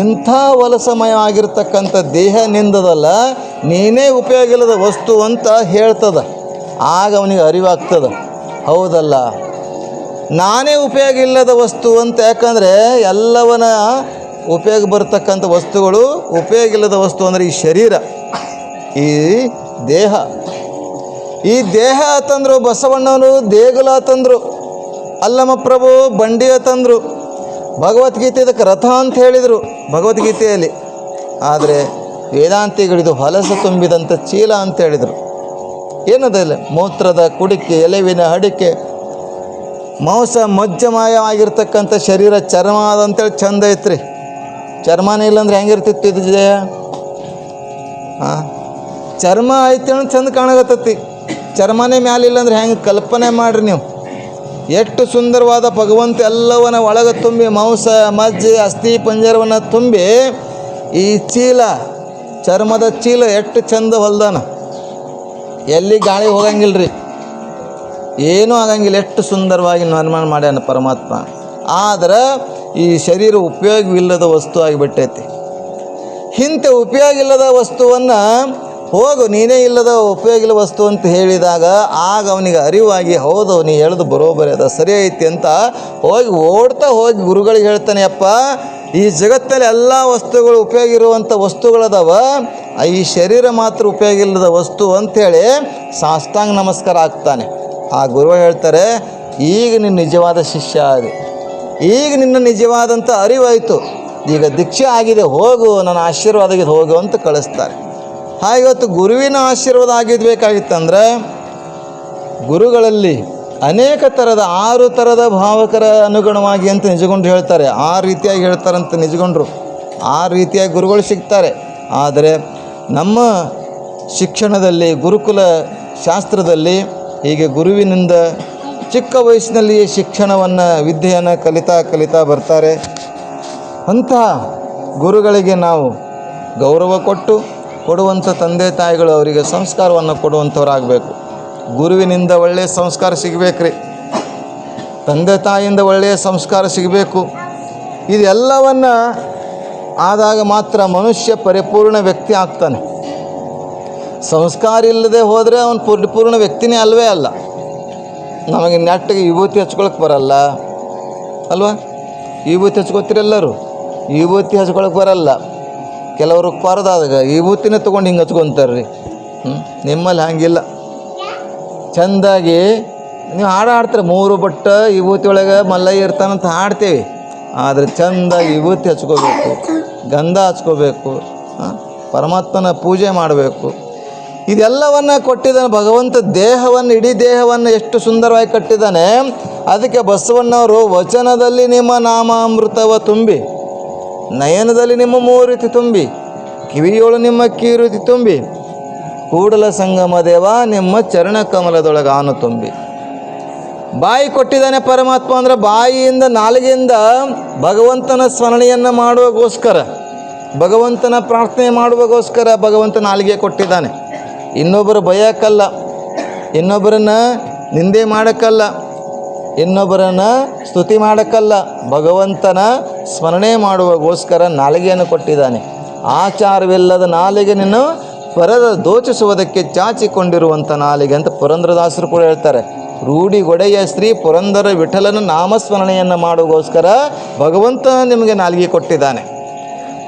ಇಂಥ ಹೊಲಸಮಯವಾಗಿರ್ತಕ್ಕಂಥ ದೇಹ ನಿಂದದಲ್ಲ, ನೀನೇ ಉಪಯೋಗ ಇಲ್ಲದ ವಸ್ತು ಅಂತ ಹೇಳ್ತದ. ಆಗ ಅವನಿಗೆ ಅರಿವಾಗ್ತದೆ, ಹೌದಲ್ಲ ನಾನೇ ಉಪಯೋಗ ಇಲ್ಲದ ವಸ್ತು ಅಂತ. ಯಾಕಂದರೆ ಎಲ್ಲವನ್ನ ಉಪಯೋಗ ಬರ್ತಕ್ಕಂಥ ವಸ್ತುಗಳು ಉಪಯೋಗ ಇಲ್ಲದ ವಸ್ತು ಅಂದರೆ ಈ ಶರೀರ, ಈ ದೇಹ. ಈ ದೇಹ ತಂದರು ಬಸವಣ್ಣವರು, ದೇಗುಲ ತಂದರು, ಅಲ್ಲಮ್ಮ ಪ್ರಭು ಬಂಡಿ ತಂದರು, ಭಗವದ್ಗೀತೆ ಇದಕ್ಕೆ ರಥ ಅಂತ ಹೇಳಿದರು ಭಗವದ್ಗೀತೆಯಲ್ಲಿ. ಆದರೆ ವೇದಾಂತಿಗಳಿದು ಹೊಲಸು ತುಂಬಿದಂಥ ಚೀಲ ಅಂತ ಹೇಳಿದರು. ಏನದಿಲ್ಲ, ಮೂತ್ರದ ಕುಡಿಕೆ, ಎಲೆವಿನ ಅಡಿಕೆ, ಮಾಂಸ ಮಜ್ಜಮಯವಾಗಿರ್ತಕ್ಕಂಥ ಶರೀರ, ಚರ್ಮ ಅದಂತೇಳಿ ಚಂದ ಐತ್ರಿ. ಚರ್ಮನೇ ಇಲ್ಲಾಂದ್ರೆ ಹೆಂಗಿರ್ತಿತ್ತು ಇದು ದೇಹ? ಚರ್ಮ ಐತಿ ಅಂದ್ರೆ ಚಂದ ಕಾಣಕತ್ತತಿ. ಚರ್ಮನೇ ಮ್ಯಾಲಿಲ್ಲ ಅಂದ್ರೆ ಹೆಂಗೆ ಕಲ್ಪನೆ ಮಾಡಿರಿ ನೀವು. ಎಷ್ಟು ಸುಂದರವಾದ ಭಗವಂತ ಎಲ್ಲವನ್ನ ಒಳಗೆ ತುಂಬಿ ಮಾಂಸ ಮಜ್ಜೆ ಅಸ್ಥಿ ಪಂಜರವನ್ನು ತುಂಬಿ ಈ ಚೀಲ, ಚರ್ಮದ ಚೀಲ ಎಷ್ಟು ಚಂದ ಹೊಲ್ದಾನ. ಎಲ್ಲಿ ಗಾಳಿ ಹೋಗಂಗಿಲ್ಲ ರೀ, ಏನೂ ಆಗಂಗಿಲ್ಲ. ಎಷ್ಟು ಸುಂದರವಾಗಿ ನಿರ್ಮಾಣ ಮಾಡ್ಯಾನ ಪರಮಾತ್ಮ. ಆದ್ರೆ ಈ ಶರೀರ ಉಪಯೋಗವಿಲ್ಲದ ವಸ್ತು ಆಗಿಬಿಟ್ಟೈತಿ. ಇಂಥ ಉಪಯೋಗ ಇಲ್ಲದ ವಸ್ತುವನ್ನು ಹೋಗು ನೀನೇ ಇಲ್ಲದ ಉಪಯೋಗ ಇಲ್ಲ ವಸ್ತು ಅಂತ ಹೇಳಿದಾಗ ಆಗ ಅವನಿಗೆ ಅರಿವಾಗಿ, ಹೌದು ನೀ ಹೇಳೋದು ಬರೋಬರಿ ಅದ, ಸರಿ ಐತಿ ಅಂತ ಓಡ್ತಾ ಹೋಗಿ ಗುರುಗಳಿಗೆ ಹೇಳ್ತಾನೆ, ಅಪ್ಪ ಈ ಜಗತ್ತಲ್ಲಿ ಎಲ್ಲ ವಸ್ತುಗಳು ಉಪಯೋಗ ಇರುವಂಥ ವಸ್ತುಗಳದಾವ, ಈ ಶರೀರ ಮಾತ್ರ ಉಪಯೋಗ ಇಲ್ಲದ ವಸ್ತು ಅಂಥೇಳಿ ಸಾಷ್ಟಾಂಗ ನಮಸ್ಕಾರ ಆಗ್ತಾನೆ. ಆ ಗುರು ಹೇಳ್ತಾರೆ, ಈಗ ನಿನ್ನ ನಿಜವಾದ ಶಿಷ್ಯ ಆದಿ, ಈಗ ನಿನ್ನ ನಿಜವಾದಂಥ ಅರಿವಾಯಿತು, ಈಗ ದೀಕ್ಷೆ ಆಗಿದೆ, ಹೋಗು ನನ್ನ ಆಶೀರ್ವಾದ ಆಗಿದೆ ಹೋಗು ಅಂತ ಕಳಿಸ್ತಾರೆ. ಹಾಗೆ ಇವತ್ತು ಗುರುವಿನ ಆಶೀರ್ವಾದ ಆಗಿದ್ಬೇಕಾಗಿತ್ತಂದ್ರೆ ಗುರುಗಳಲ್ಲಿ ಅನೇಕ ಥರದ 6 ಥರದ ಭಾವಕರ ಅನುಗುಣವಾಗಿ ಅಂತ ನಿಜಗೊಂಡ್ರು ಹೇಳ್ತಾರೆ. 6 ರೀತಿಯಾಗಿ ಹೇಳ್ತಾರಂತ ನಿಜಗೊಂಡ್ರು, 6 ರೀತಿಯಾಗಿ ಗುರುಗಳು ಸಿಗ್ತಾರೆ. ಆದರೆ ನಮ್ಮ ಶಿಕ್ಷಣದಲ್ಲಿ, ಗುರುಕುಲ ಶಾಸ್ತ್ರದಲ್ಲಿ ಹೀಗೆ ಗುರುವಿನಿಂದ ಚಿಕ್ಕ ವಯಸ್ಸಿನಲ್ಲಿಯೇ ಶಿಕ್ಷಣವನ್ನು, ವಿದ್ಯೆಯನ್ನು ಕಲಿತಾ ಬರ್ತಾರೆ. ಅಂತಹ ಗುರುಗಳಿಗೆ ನಾವು ಗೌರವ ಕೊಡುವಂಥ ತಂದೆ ತಾಯಿಗಳು ಅವರಿಗೆ ಸಂಸ್ಕಾರವನ್ನು ಕೊಡುವಂಥವ್ರಾಗಬೇಕು. ಗುರುವಿನಿಂದ ಒಳ್ಳೆಯ ಸಂಸ್ಕಾರ ಸಿಗಬೇಕ್ರಿ, ತಂದೆ ತಾಯಿಯಿಂದ ಒಳ್ಳೆಯ ಸಂಸ್ಕಾರ ಸಿಗಬೇಕು. ಇದೆಲ್ಲವನ್ನು ಆದಾಗ ಮಾತ್ರ ಮನುಷ್ಯ ಪರಿಪೂರ್ಣ ವ್ಯಕ್ತಿ ಆಗ್ತಾನೆ. ಸಂಸ್ಕಾರ ಇಲ್ಲದೆ ಹೋದರೆ ಅವನು ಪರಿಪೂರ್ಣ ವ್ಯಕ್ತಿನೇ ಅಲ್ವೇ ಅಲ್ಲ. ನಮಗೆ ನೆಟ್ಟಿಗೆ ವಿಭೂತಿ ಹಚ್ಕೊಳಕ್ಕೆ ಬರಲ್ಲ ಅಲ್ವಾ? ವಿಭೂತಿ ಹಚ್ಕೋತೀರಿ ಎಲ್ಲರೂ, ವಿಭೂತಿ ಹಚ್ಕೊಳಕ್ಕೆ ಬರಲ್ಲ. ಕೆಲವರು ಕೊರದಾದಾಗ ವಿಭೂತಿನೇ ತೊಗೊಂಡು ಹಿಂಗೆ ಹಚ್ಕೊತಾರೆ ರೀ. ನಿಮ್ಮಲ್ಲಿ ಹಂಗಿಲ್ಲ. ಚೆಂದಾಗಿ ನೀವು ಆಡ್ತೀರಿ, 3 ಬಟ್ಟ ವಿಭೂತಿ ಒಳಗೆ ಮಲ್ಲಯ್ಯ ಇರ್ತಾನಂತ ಹಾಡ್ತೇವೆ. ಆದರೆ ಚೆಂದಾಗಿ ವಿಭೂತಿ ಹಚ್ಕೋಬೇಕು, ಗಂಧ ಹಚ್ಕೋಬೇಕು, ಪರಮಾತ್ಮನ ಪೂಜೆ ಮಾಡಬೇಕು. ಇದೆಲ್ಲವನ್ನು ಕೊಟ್ಟಿದ್ದಾನೆ ಭಗವಂತ. ದೇಹವನ್ನು, ಇಡೀ ದೇಹವನ್ನು ಎಷ್ಟು ಸುಂದರವಾಗಿ ಕಟ್ಟಿದ್ದಾನೆ. ಅದಕ್ಕೆ ಬಸವಣ್ಣವರು ವಚನದಲ್ಲಿ ನಿಮ್ಮ ನಾಮಾಮೃತವ ತುಂಬಿ, ನಯನದಲ್ಲಿ ನಿಮ್ಮ 3 ರೀತಿ ತುಂಬಿ, ಕಿವಿಯೋಳು ನಿಮ್ಮ ಕೀರುತಿ ತುಂಬಿ, ಕೂಡಲ ಸಂಗಮ ದೇವ ನಿಮ್ಮ ಚರಣ ಕಮಲದೊಳಗೆ ಆನು ತುಂಬಿ. ಬಾಯಿ ಕೊಟ್ಟಿದ್ದಾನೆ ಪರಮಾತ್ಮ. ಅಂದರೆ ಬಾಯಿಯಿಂದ, ನಾಲಿಗೆಯಿಂದ ಭಗವಂತನ ಸ್ಮರಣೆಯನ್ನು ಮಾಡುವಗೋಸ್ಕರ, ಭಗವಂತನ ಪ್ರಾರ್ಥನೆ ಮಾಡುವಗೋಸ್ಕರ ಭಗವಂತ ನಾಲಿಗೆ ಕೊಟ್ಟಿದ್ದಾನೆ. ಇನ್ನೊಬ್ಬರು ಬಯಕ್ಕಲ್ಲ, ಇನ್ನೊಬ್ಬರನ್ನು ನಿಂದೆ ಮಾಡೋಕ್ಕಲ್ಲ, ಇನ್ನೊಬ್ಬರನ್ನು ಸ್ತುತಿ ಮಾಡೋಕ್ಕಲ್ಲ, ಭಗವಂತನ ಸ್ಮರಣೆ ಮಾಡುವಗೋಸ್ಕರ ನಾಲಿಗೆಯನ್ನು ಕೊಟ್ಟಿದ್ದಾನೆ. ಆಚಾರವಿಲ್ಲದ ನಾಲಿಗೆ ನಿನ್ನ ಪರರ ದೋಚಿಸುವುದಕ್ಕೆ ಚಾಚಿಕೊಂಡಿರುವಂಥ ನಾಲಿಗೆ ಅಂತ ಪುರಂದರದಾಸರು ಕೂಡ ಹೇಳ್ತಾರೆ. ರೂಢಿಗೊಡೆಯ ಶ್ರೀ ಪುರಂದರ ವಿಠಲನ ನಾಮಸ್ಮರಣೆಯನ್ನು ಮಾಡೋಗೋಸ್ಕರ ಭಗವಂತ ನಿಮಗೆ ನಾಲಿಗೆ ಕೊಟ್ಟಿದ್ದಾನೆ.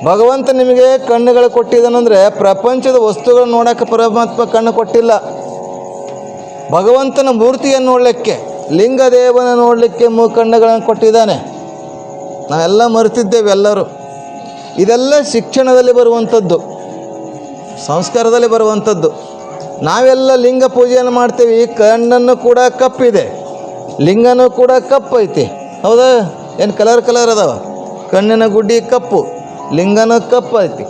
ಭಗವಂತ ನಿಮಗೆ ಕಣ್ಣುಗಳು ಕೊಟ್ಟಿದ್ದಾನಂದರೆ ಪ್ರಪಂಚದ ವಸ್ತುಗಳನ್ನು ನೋಡೋಕ್ಕೆ ಪರಮಾತ್ಮ ಕಣ್ಣು ಕೊಟ್ಟಿಲ್ಲ. ಭಗವಂತನ ಮೂರ್ತಿಯನ್ನು ನೋಡಲಿಕ್ಕೆ, ಲಿಂಗದೇವನ ನೋಡಲಿಕ್ಕೆ ಕಣ್ಣುಗಳನ್ನು ಕೊಟ್ಟಿದ್ದಾನೆ. ನಾವೆಲ್ಲ ಮರೆತಿದ್ದೇವೆ ಎಲ್ಲರೂ. ಇದೆಲ್ಲ ಶಿಕ್ಷಣದಲ್ಲಿ ಬರುವಂಥದ್ದು, ಸಂಸ್ಕಾರದಲ್ಲಿ ಬರುವಂಥದ್ದು. ನಾವೆಲ್ಲ ಲಿಂಗ ಪೂಜೆಯನ್ನು ಮಾಡ್ತೀವಿ. ಕಣ್ಣನ್ನು ಕೂಡ ಕಪ್ಪಿದೆ, ಲಿಂಗನೂ ಕೂಡ ಕಪ್ಪೈತಿ. ಹೌದಾ? ಏನು ಕಲರ್ ಅದಾವ? ಕಣ್ಣಿನ ಗುಡ್ಡಿ ಕಪ್ಪು, ಲಿಂಗನೂ ಕಪ್ಪು ಐತಿ.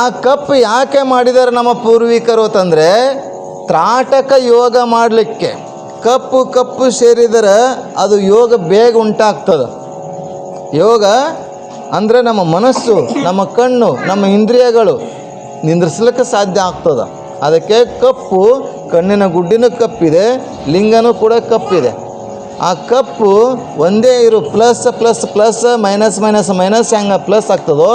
ಆ ಕಪ್ಪು ಯಾಕೆ ಮಾಡಿದ್ದಾರೆ ನಮ್ಮ ಪೂರ್ವಿಕರು ಅಂತಂದರೆ, ತ್ರಾಟಕ ಯೋಗ ಮಾಡಲಿಕ್ಕೆ. ಕಪ್ಪು ಸೇರಿದರೆ ಅದು ಯೋಗ ಬೇಗ ಉಂಟಾಗ್ತದೆ. ಯೋಗ ಅಂದರೆ ನಮ್ಮ ಮನಸ್ಸು, ನಮ್ಮ ಕಣ್ಣು, ನಮ್ಮ ಇಂದ್ರಿಯಗಳು ನಿಂದ್ರಿಸ್ಲಿಕ್ಕೆ ಸಾಧ್ಯ ಆಗ್ತದೆ. ಅದಕ್ಕೆ ಕಪ್ಪು, ಕಣ್ಣಿನ ಗುಡ್ಡಿನೂ ಕಪ್ಪಿದೆ, ಲಿಂಗನೂ ಕೂಡ ಕಪ್ಪಿದೆ. ಆ ಕಪ್ಪು ಒಂದೇ ಇರು ಪ್ಲಸ್ ಮೈನಸ್ ಹೆಂಗೆ ಪ್ಲಸ್ ಆಗ್ತದೋ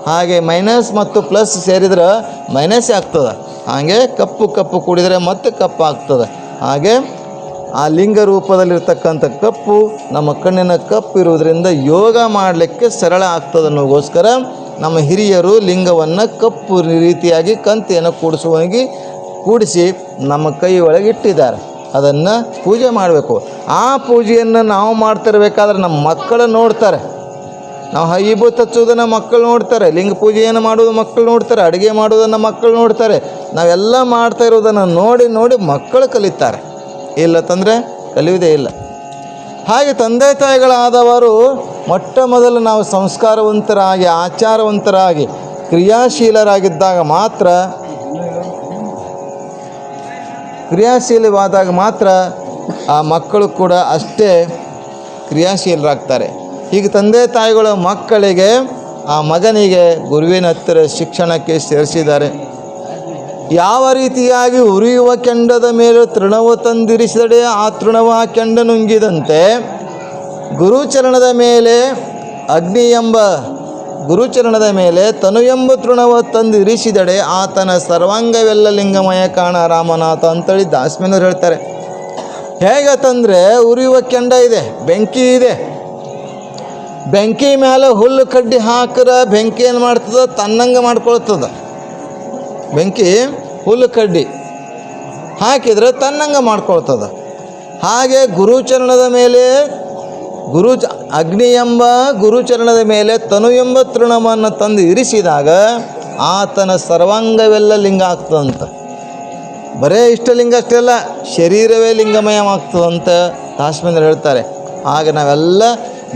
ಹಾಗೆ ಮೈನಸ್ ಮತ್ತು ಪ್ಲಸ್ ಸೇರಿದ್ರೆ ಮೈನಸ್ ಆಗ್ತದೆ. ಹಾಗೆ ಕಪ್ಪು ಕೂಡಿದರೆ ಮತ್ತೆ ಕಪ್ಪು ಆಗ್ತದೆ. ಹಾಗೆ ಆ ಲಿಂಗ ರೂಪದಲ್ಲಿರ್ತಕ್ಕಂಥ ಕಪ್ಪು ನಮ್ಮ ಕಣ್ಣಿನ ಕಪ್ಪು ಇರುವುದರಿಂದ ಯೋಗ ಮಾಡಲಿಕ್ಕೆ ಸರಳ ಆಗ್ತದೆ ಅನ್ನೋಗೋಸ್ಕರ ನಮ್ಮ ಹಿರಿಯರು ಲಿಂಗವನ್ನು ಕಪ್ಪು ರೀತಿಯಾಗಿ ಕಂತೆಯನ್ನು ಕೂಡಿಸಿ ನಮ್ಮ ಕೈ ಒಳಗೆ ಇಟ್ಟಿದ್ದಾರೆ. ಅದನ್ನು ಪೂಜೆ ಮಾಡಬೇಕು. ಆ ಪೂಜೆಯನ್ನು ನಾವು ಮಾಡ್ತಿರ್ಬೇಕಾದ್ರೆ ನಮ್ಮ ಮಕ್ಕಳು ನೋಡ್ತಾರೆ. ನಾವು ಹೈಬೂತ್ ಹಚ್ಚೋದನ್ನು ಮಕ್ಕಳು ನೋಡ್ತಾರೆ, ಲಿಂಗ ಪೂಜೆಯನ್ನು ಮಾಡೋದು ಮಕ್ಕಳು ನೋಡ್ತಾರೆ, ಅಡುಗೆ ಮಾಡೋದನ್ನು ಮಕ್ಕಳು ನೋಡ್ತಾರೆ. ನಾವೆಲ್ಲ ಮಾಡ್ತಾ ಇರೋದನ್ನು ನೋಡಿ ಮಕ್ಕಳು ಕಲಿತಾರೆ. ಇಲ್ಲತ್ತಂದರೆ ಕಲಿಯುವುದೇ ಇಲ್ಲ. ಹಾಗೆ ತಂದೆ ತಾಯಿಗಳಾದವರು ಮೊಟ್ಟ ಮೊದಲು ನಾವು ಸಂಸ್ಕಾರವಂತರಾಗಿ, ಆಚಾರವಂತರಾಗಿ, ಕ್ರಿಯಾಶೀಲರಾಗಿದ್ದಾಗ ಮಾತ್ರ ಆ ಮಕ್ಕಳು ಕೂಡ ಅಷ್ಟೇ ಕ್ರಿಯಾಶೀಲರಾಗ್ತಾರೆ. ಹೀಗೆ ತಂದೆ ತಾಯಿಗಳು ಮಕ್ಕಳಿಗೆ, ಆ ಮಗನಿಗೆ ಗುರುವಿನ ಹತ್ತಿರ ಶಿಕ್ಷಣಕ್ಕೆ ಸೇರಿಸಿದ್ದಾರೆ. ಯಾವ ರೀತಿಯಾಗಿ ಉರಿಯುವ ಕೆಂಡದ ಮೇಲೆ ತೃಣವು ತಂದಿರಿಸಿದಡೆ ಆ ತೃಣವು ಆ ಕೆಂಡ ನುಂಗಿದಂತೆ ಗುರುಚರಣದ ಮೇಲೆ ತನು ಎಂಬ ತೃಣವ ತಂದಿರಿಸಿದಡೆ ಆತನ ಸರ್ವಾಂಗವೆಲ್ಲ ಲಿಂಗಮಯ ಕಾಣ ರಾಮನಾಥ ಅಂತೇಳಿ ದಾಸಮೇನವ್ರು ಹೇಳ್ತಾರೆ. ಹೇಗಂತಂದರೆ ಉರಿಯುವ ಕೆಂಡ ಇದೆ, ಬೆಂಕಿ ಇದೆ. ಬೆಂಕಿ ಮೇಲೆ ಹುಲ್ಲು ಕಡ್ಡಿ ಹಾಕಿದ್ರೆ ಬೆಂಕಿ ಏನು ಮಾಡ್ತದೆ? ತನ್ನಂಗೆ ಮಾಡ್ಕೊಳ್ತದೆ. ಬೆಂಕಿ ಹುಲ್ಲು ಕಡ್ಡಿ ಹಾಕಿದರೆ ತನ್ನಂಗೆ ಮಾಡ್ಕೊಳ್ತದೆ. ಹಾಗೆ ಗುರುಚರಣದ ಮೇಲೆ ಅಗ್ನಿ ಎಂಬ ಗುರುಚರಣದ ಮೇಲೆ ತನು ಎಂಬ ತೃಣವನ್ನು ತಂದು ಇರಿಸಿದಾಗ ಆತನ ಸರ್ವಾಂಗವೆಲ್ಲ ಲಿಂಗ ಆಗ್ತದಂತ. ಬರೇ ಇಷ್ಟಲಿಂಗ ಅಷ್ಟೇ ಅಲ್ಲ, ಶರೀರವೇ ಲಿಂಗಮಯವಾಗ್ತದಂತ ದಾಸಮೇನವ್ರು ಹೇಳ್ತಾರೆ. ಹಾಗೆ ನಾವೆಲ್ಲ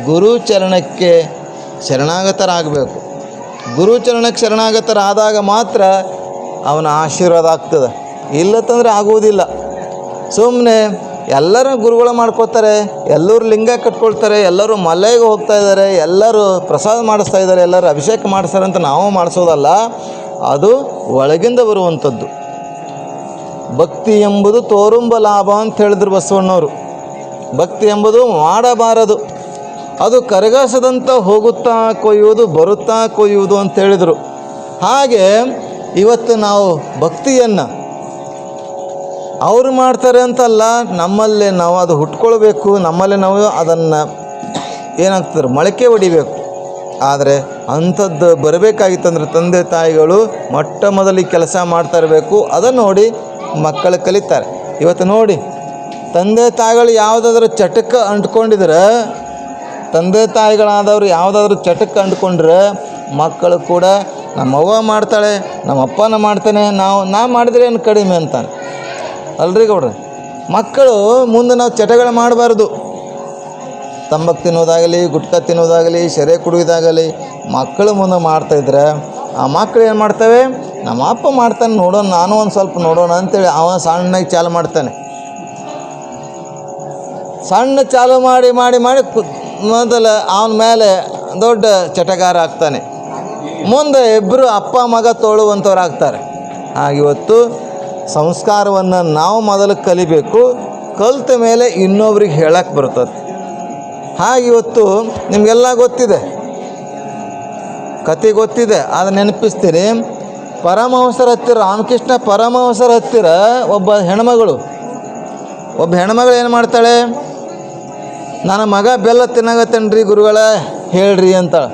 ಗುರುಚರಣಕ್ಕೆ ಶರಣಾಗತರಾಗಬೇಕು. ಗುರುಚರಣಕ್ಕೆ ಶರಣಾಗತರಾದಾಗ ಮಾತ್ರ ಅವನ ಆಶೀರ್ವಾದ ಆಗ್ತದೆ. ಇಲ್ಲತ್ತಂದರೆ ಆಗುವುದಿಲ್ಲ. ಸುಮ್ಮನೆ ಎಲ್ಲರೂ ಗುರುಗಳು ಮಾಡ್ಕೋತಾರೆ, ಎಲ್ಲರೂ ಲಿಂಗ ಕಟ್ಕೊಳ್ತಾರೆ, ಎಲ್ಲರೂ ಮಲೆಗೆ ಹೋಗ್ತಾ ಇದ್ದಾರೆ, ಎಲ್ಲರೂ ಪ್ರಸಾದ ಮಾಡಿಸ್ತಾ ಇದ್ದಾರೆ, ಎಲ್ಲರೂ ಅಭಿಷೇಕ ಮಾಡಿಸ್ತಾರೆ ಅಂತ ನಾವು ಮಾಡಿಸೋದಲ್ಲ. ಅದು ಒಳಗಿಂದ ಬರುವಂಥದ್ದು. ಭಕ್ತಿ ಎಂಬುದು ತೋರುಂಬ ಲಾಭ ಅಂತ ಹೇಳಿದ್ರು ಬಸವಣ್ಣವರು. ಭಕ್ತಿ ಎಂಬುದು ಮಾಡಬಾರದು, ಅದು ಕರಗಸದಂತ ಹೋಗುತ್ತಾ ಕೊಯ್ಯುವುದು, ಬರುತ್ತಾ ಕೊಯ್ಯುವುದು ಅಂತ ಹೇಳಿದರು. ಹಾಗೆ ಇವತ್ತು ನಾವು ಭಕ್ತಿಯನ್ನು ಅವರು ಮಾಡ್ತಾರೆ ಅಂತಲ್ಲ, ನಮ್ಮಲ್ಲೇ ನಾವು ಅದು ಹುಟ್ಕೊಳ್ಬೇಕು. ನಮ್ಮಲ್ಲೇ ನಾವು ಅದನ್ನು ಏನಾಗ್ತದೆ ಮೊಳಕೆ ಹೊಡಿಬೇಕು. ಆದರೆ ಅಂಥದ್ದು ಬರಬೇಕಾಗಿತ್ತಂದ್ರೆ ತಂದೆ ತಾಯಿಗಳು ಮೊಟ್ಟ ಮೊದಲಿಗೆ ಕೆಲಸ ಮಾಡ್ತಾ ಇರಬೇಕು. ಅದನ್ನು ನೋಡಿ ಮಕ್ಕಳು ಕಲಿತಾರೆ. ಇವತ್ತು ನೋಡಿ, ತಂದೆ ತಾಯಿಗಳು ಯಾವುದಾದ್ರೂ ಚಟಕ್ಕೆ ಅಂಟ್ಕೊಂಡಿದ್ರೆ, ತಂದೆ ತಾಯಿಗಳಾದವರು ಯಾವುದಾದ್ರೂ ಚಟಕ್ಕೆ ಅಂಟ್ಕೊಂಡ್ರೆ ಮಕ್ಕಳು ಕೂಡ ನಮ್ಮವ್ವ ಮಾಡ್ತಾಳೆ, ನಮ್ಮಪ್ಪನ ಮಾಡ್ತಾನೆ, ನಾ ಮಾಡಿದ್ರೆ ಏನು ಕಡಿಮೆ ಅಂತಾನೆ. ಅಲ್ರಿ ಗೌಡ್ರಿ, ಮಕ್ಕಳು ಮುಂದೆ ನಾವು ಚಟಗಳು ಮಾಡಬಾರ್ದು. ತಂಬಾಕು ತಿನ್ನೋದಾಗಲಿ, ಗುಟ್ಕಾ ತಿನ್ನೋದಾಗಲಿ, ಸೆರೆ ಕುಡಿಯೋದಾಗಲಿ ಮಕ್ಕಳು ಮುಂದೆ ಮಾಡ್ತಾಯಿದ್ರೆ ಆ ಮಕ್ಕಳು ಏನು ಮಾಡ್ತವೆ? ನಮ್ಮ ಅಪ್ಪ ಮಾಡ್ತಾನೆ ನೋಡೋಣ, ನಾನು ಒಂದು ಸ್ವಲ್ಪ ನೋಡೋಣ ಅಂತೇಳಿ ಅವ ಸಣ್ಣಗೆ ಚಾಲು ಮಾಡ್ತಾನೆ. ಸಣ್ಣ ಚಾಲು ಮಾಡಿ ಮೊದಲು ಅವನ ಮೇಲೆ ದೊಡ್ಡ ಚಟಗಾರ ಆಗ್ತಾನೆ. ಮುಂದೆ ಇಬ್ಬರು ಅಪ್ಪ ಮಗ ತೋಳುವಂಥವ್ರು ಆಗ್ತಾರೆ. ಹಾಗಿವತ್ತು ಸಂಸ್ಕಾರವನ್ನು ನಾವು ಮೊದಲು ಕಲಿಬೇಕು. ಕಲಿತ ಮೇಲೆ ಇನ್ನೊಬ್ರಿಗೆ ಹೇಳಕ್ಕೆ ಬರ್ತದೆ. ಹಾಗಿವತ್ತು ನಿಮಗೆಲ್ಲ ಗೊತ್ತಿದೆ, ಕತೆ ಗೊತ್ತಿದೆ, ಅದು ನೆನಪಿಸ್ತೀರಿ. ಪರಮಹಂಸರ ಹತ್ತಿರ, ರಾಮಕೃಷ್ಣ ಪರಮಹಂಸರ ಹತ್ತಿರ ಒಬ್ಬ ಹೆಣ್ಮಗಳು ಏನು ಮಾಡ್ತಾಳೆ, ನನ್ನ ಮಗ ಬೆಲ್ಲ ತಿನ್ನಾಗತ್ತನ್ರಿ ಗುರುಗಳ ಹೇಳ್ರಿ ಅಂತಾಳೆ.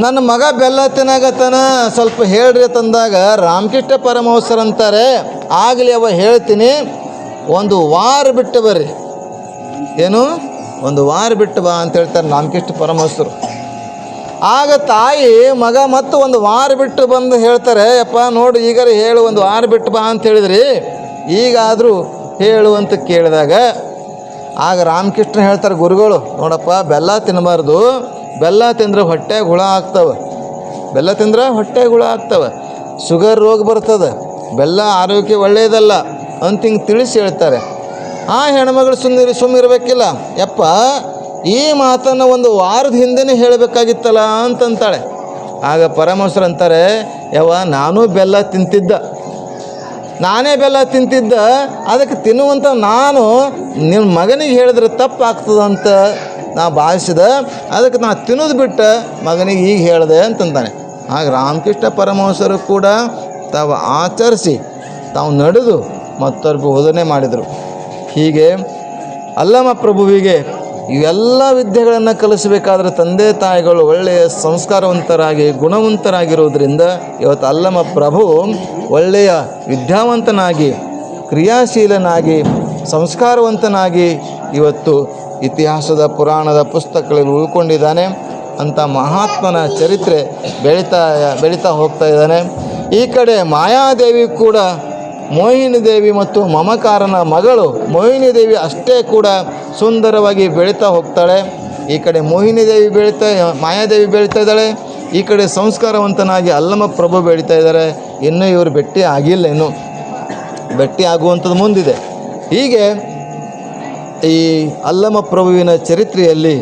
ನನ್ನ ಮಗ ಬೆಲ್ಲ ತಿನ್ನಾಗತ್ತಾನ, ಸ್ವಲ್ಪ ಹೇಳ್ರಿ ತಂದಾಗ ರಾಮಕೃಷ್ಣ ಪರಮಹಂಸರು ಅಂತಾರೆ, ಆಗಲಿ ಅವ ಹೇಳ್ತೀನಿ, ಒಂದು ವಾರ ಬಿಟ್ಟು ಬರ್ರಿ. ಏನು, ಒಂದು ವಾರ ಬಿಟ್ಟು ಬಾ ಅಂತ ಹೇಳ್ತಾರೆ ರಾಮಕೃಷ್ಣ ಪರಮಹಂಸರು. ಆಗ ತಾಯಿ ಮಗ ಮತ್ತು ಒಂದು ವಾರ ಬಿಟ್ಟು ಬಂದು ಹೇಳ್ತಾರೆ, ಅಪ್ಪ ನೋಡು ಈಗಾರ ಹೇಳು, ಒಂದು ವಾರ ಬಿಟ್ಟು ಬಾ ಅಂತ ಹೇಳಿದ್ರಿ, ಈಗಾದರೂ ಹೇಳು ಅಂತ ಕೇಳಿದಾಗ ಆಗ ರಾಮಕೃಷ್ಣ ಹೇಳ್ತಾರೆ, ಗುರುಗಳು ನೋಡಪ್ಪ, ಬೆಲ್ಲ ತಿನ್ನಬಾರ್ದು, ಬೆಲ್ಲ ತಿಂದ್ರೆ ಹೊಟ್ಟೆಗೆ ಹುಳ ಆಗ್ತವೆ, ಬೆಲ್ಲ ತಿಂದ್ರೆ ಹೊಟ್ಟೆಗೆ ಹುಳ ಆಗ್ತವೆ, ಶುಗರ್ ರೋಗ ಬರ್ತದೆ, ಬೆಲ್ಲ ಆರೋಗ್ಯ ಒಳ್ಳೆಯದಲ್ಲ ಅಂತ ಹಿಂಗೆ ತಿಳಿಸಿ ಹೇಳ್ತಾರೆ. ಆ ಹೆಣ್ಮಗಳು ಸುಮ್ಮಿರಬೇಕಿಲ್ಲ, ಯಪ್ಪ ಈ ಮಾತನ್ನು ಒಂದು ವಾರದ ಹಿಂದೆನೇ ಹೇಳಬೇಕಾಗಿತ್ತಲ್ಲ ಅಂತಂತಾಳೆ. ಆಗ ಪರಮಹಂಸರು ಅಂತಾರೆ, ಯವ್ವ ನಾನೇ ಬೆಲ್ಲ ತಿಂತಿದ್ದ, ಅದಕ್ಕೆ ತಿನ್ನುವಂಥ ನಾನು ನಿಮ್ಮ ಮಗನಿಗೆ ಹೇಳಿದ್ರೆ ತಪ್ಪಾಗ್ತದಂತ ನಾ ಭಾವಿಸಿದೆ, ಅದಕ್ಕೆ ನಾ ತಿನ್ನೋದು ಬಿಟ್ಟು ಮಗನಿಗೆ ಈಗ ಹೇಳಿದೆ ಅಂತಂತಾನೆ. ಆಗ ರಾಮಕೃಷ್ಣ ಪರಮಹಂಸರು ಕೂಡ ತಾವು ಆಚರಿಸಿ ತಾವು ನಡೆದು ಮತ್ತೊಬ್ಬರು ಬೋಧನೆ ಮಾಡಿದರು. ಹೀಗೆ ಅಲ್ಲಮ ಪ್ರಭುವಿಗೆ ಇವೆಲ್ಲ ವಿದ್ಯೆಗಳನ್ನು ಕಲಿಸಬೇಕಾದ್ರೆ ತಂದೆ ತಾಯಿಗಳು ಒಳ್ಳೆಯ ಸಂಸ್ಕಾರವಂತರಾಗಿ ಗುಣವಂತರಾಗಿರೋದ್ರಿಂದ ಇವತ್ತು ಅಲ್ಲಮ ಪ್ರಭು ಒಳ್ಳೆಯ ವಿದ್ಯಾವಂತನಾಗಿ, ಕ್ರಿಯಾಶೀಲನಾಗಿ, ಸಂಸ್ಕಾರವಂತನಾಗಿ ಇವತ್ತು ಇತಿಹಾಸದ ಪುರಾಣದ ಪುಸ್ತಕಗಳಲ್ಲಿ ಉಳ್ಕೊಂಡಿದ್ದಾನೆ. ಅಂಥ ಮಹಾತ್ಮನ ಚರಿತ್ರೆ ಬೆಳೀತಾ ಹೋಗ್ತಾ ಇದ್ದಾನೆ. ಈ ಕಡೆ ಮಾಯಾದೇವಿ ಕೂಡ ಮೋಹಿನಿ ದೇವಿ ಮತ್ತು ಮಮಕಾರನ ಮಗಳು ಮೋಹಿನಿ ದೇವಿ ಅಷ್ಟೇ ಕೂಡ ಸುಂದರವಾಗಿ ಬೆಳೀತಾ ಹೋಗ್ತಾಳೆ. ಈ ಕಡೆ ಮಾಯಾದೇವಿ ಬೆಳೀತಾ ಇದ್ದಾಳೆ, ಈ ಕಡೆ ಸಂಸ್ಕಾರವಂತನಾಗಿ ಅಲ್ಲಮ ಪ್ರಭು ಬೆಳೀತಾ ಇದ್ದಾರೆ. ಇನ್ನೂ ಇವರು ಭೇಟಿ ಆಗಿಲ್ಲ, ಇನ್ನು ಭೇಟಿ ಆಗುವಂಥದ್ದು ಮುಂದಿದೆ. ಹೀಗೆ ಈ ಅಲ್ಲಮ ಪ್ರಭುವಿನ ಚರಿತ್ರೆಯಲ್ಲಿ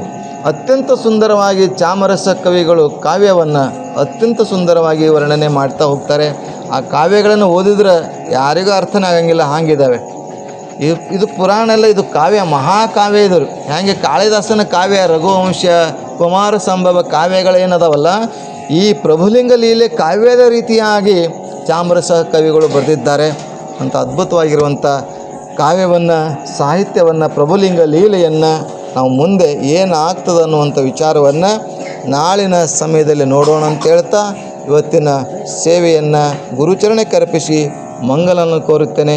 ಅತ್ಯಂತ ಸುಂದರವಾಗಿ ಚಾಮರಸ ಕವಿಗಳು ಕಾವ್ಯವನ್ನು ಅತ್ಯಂತ ಸುಂದರವಾಗಿ ವರ್ಣನೆ ಮಾಡ್ತಾ ಹೋಗ್ತಾರೆ. ಆ ಕಾವ್ಯಗಳನ್ನು ಓದಿದ್ರೆ ಯಾರಿಗೂ ಅರ್ಥನೇ ಆಗಂಗಿಲ್ಲ, ಹಾಗಿದ್ದಾವೆ. ಇದು ಪುರಾಣ ಅಲ್ಲ, ಇದು ಕಾವ್ಯ, ಮಹಾಕಾವ್ಯ. ಇದ್ರು ಹೇಗೆ ಕಾಳಿದಾಸನ ಕಾವ್ಯ, ರಘುವಂಶ, ಕುಮಾರ ಸಂಭವ ಕಾವ್ಯಗಳೇನದಾವಲ್ಲ, ಈ ಪ್ರಭುಲಿಂಗ ಲೀಲೆ ಕಾವ್ಯದ ರೀತಿಯಾಗಿ ಚಾಮರಸ ಕವಿಗಳು ಬರೆದಿದ್ದಾರೆ. ಅಂಥ ಅದ್ಭುತವಾಗಿರುವಂಥ ಕಾವ್ಯವನ್ನು, ಸಾಹಿತ್ಯವನ್ನು, ಪ್ರಭುಲಿಂಗ ಲೀಲೆಯನ್ನು ನಾವು ಮುಂದೆ ಏನಾಗ್ತದೆ ಅನ್ನುವಂಥ ವಿಚಾರವನ್ನು ನಾಳಿನ ಸಮಯದಲ್ಲಿ ನೋಡೋಣ ಅಂತ ಹೇಳ್ತಾ ಇವತ್ತಿನ ಸೇವೆಯನ್ನು ಗುರುಚರಣಕ್ಕೆ ಅರ್ಪಿಸಿ ಮಂಗಲನ್ನು ಕೋರುತ್ತೇನೆ.